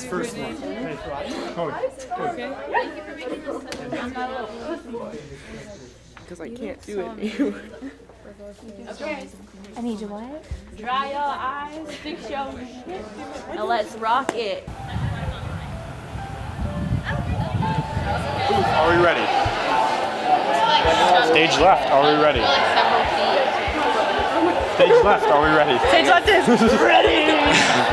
First one. Because I can't do it anymore. Okay. I need you what? Dry your eyes, fix your shit. Now let's rock it. Are we ready? Stage left, are we ready? Stage left, are we ready? Stage left is ready!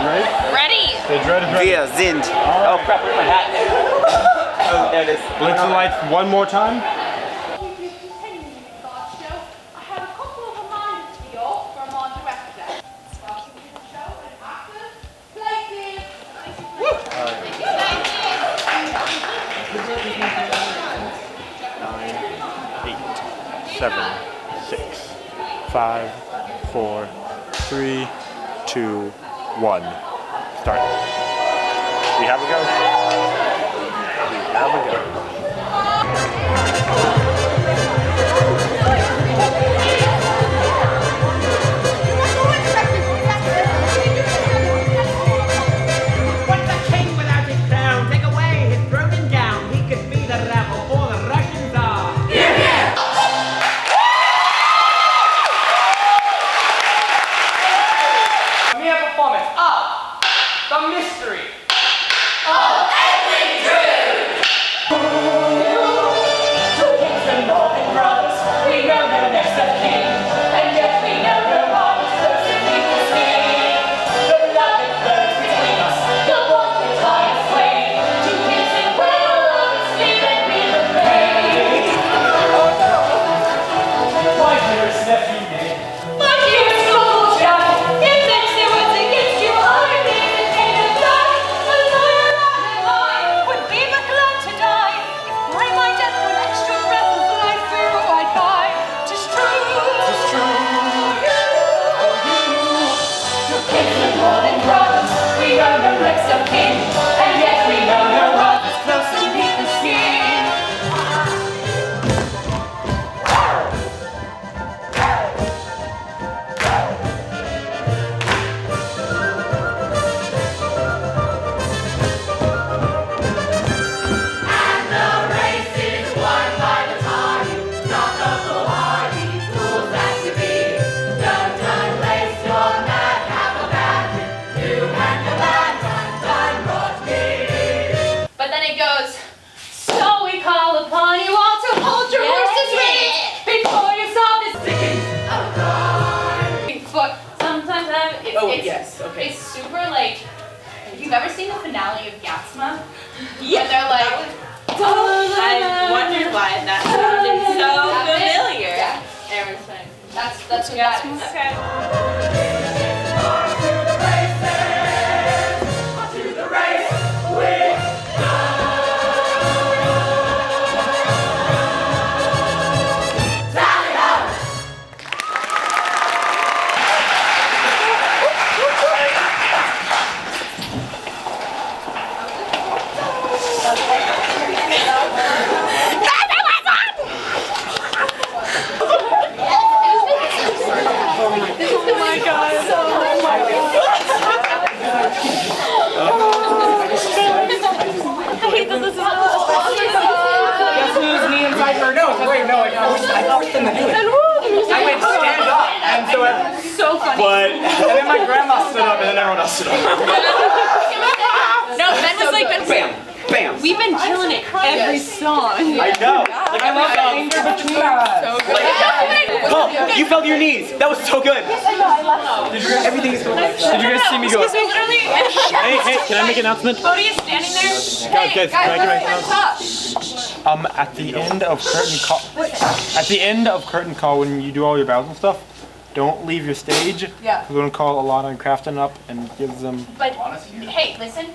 Right? Ready! Stage right is ready. Wir sind. Oh crap, where's my hat? Oh, there it is. Blink the lights one more time. Seven, 6, 5, 4, 3, 2, 1. Start. We have a go. We have a go. What's a king without his crown? Take away his broken gown. He could be the rebel or the Russian Tsar. Hear, hear! Mere performance of the Mystery of Edwin Drood. Two kings and Northern brothers, we know the next of kin, and yet we know the heart is close to deep the skin. The love that flows between us, the warmth that ties us way. Two kings and well love and sleep and we remain. Oh no! My dearest nephew, Nick. My dearest local Jack, if men say what's against you, I think the pain of that. A lawyer and I would be but glad to die. If by my death one extra breath of life through I'd buy. 'Tis true. 'Tis true. Two kings and Northern brothers, we know the next of kin, and yet we know no love is close to deep the skin. And the race is won by the tardy, not the foolhardy, fools that you be. Don't unlace your madcap abandon, you and your band undone brought me. But then it goes, so we call upon you all to hold your horses ready before you solve this Dickens of God. Sometimes it's super like, if you've ever seen the finale of Gatsma, yeah, they're like, I wondered why that sounded so familiar. Yeah, everything. That's what that is. Okay. To the race we go. Tally ho! Oh my god. Oh my god. forced them to do it. I went stand up, and so so funny. and then my grandma stood up, and then everyone else stood up. No, Ben was like, bam, bam. we've been killing it every song. I know. Like, I love the anger between us. Oh, you fell to your knees. That was so good. Everything is going like that. Did you guys see me go? Hey, can I make an announcement? Bodhi is standing there. Guys, can I make an announcement? At the end of curtain call, when you do all your bows and stuff, don't leave your stage. Yeah. We're gonna call Alana and Crafton up and give them. But hey, listen.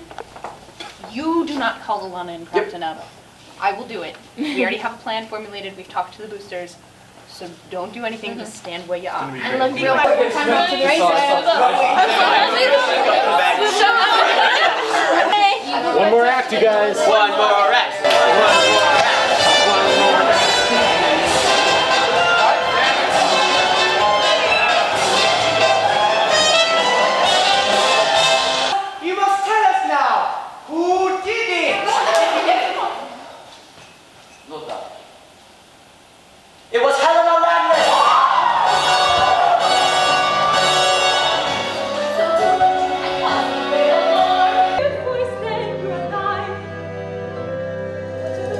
You do not call Alana and Crafton up. I will do it. We already have a plan formulated. We've talked to the boosters. So don't do anything. Just stand where you are. I love real quick time to the race. One more act, you guys. One more act. One more act. One more act. You must tell us now. Who did it? It was Helena Landless. If we say goodnight to the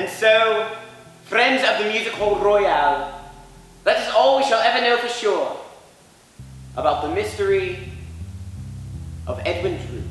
And so, friends of the Music Hall Royale, that is all we shall ever know for sure about the mystery of Edwin Drood.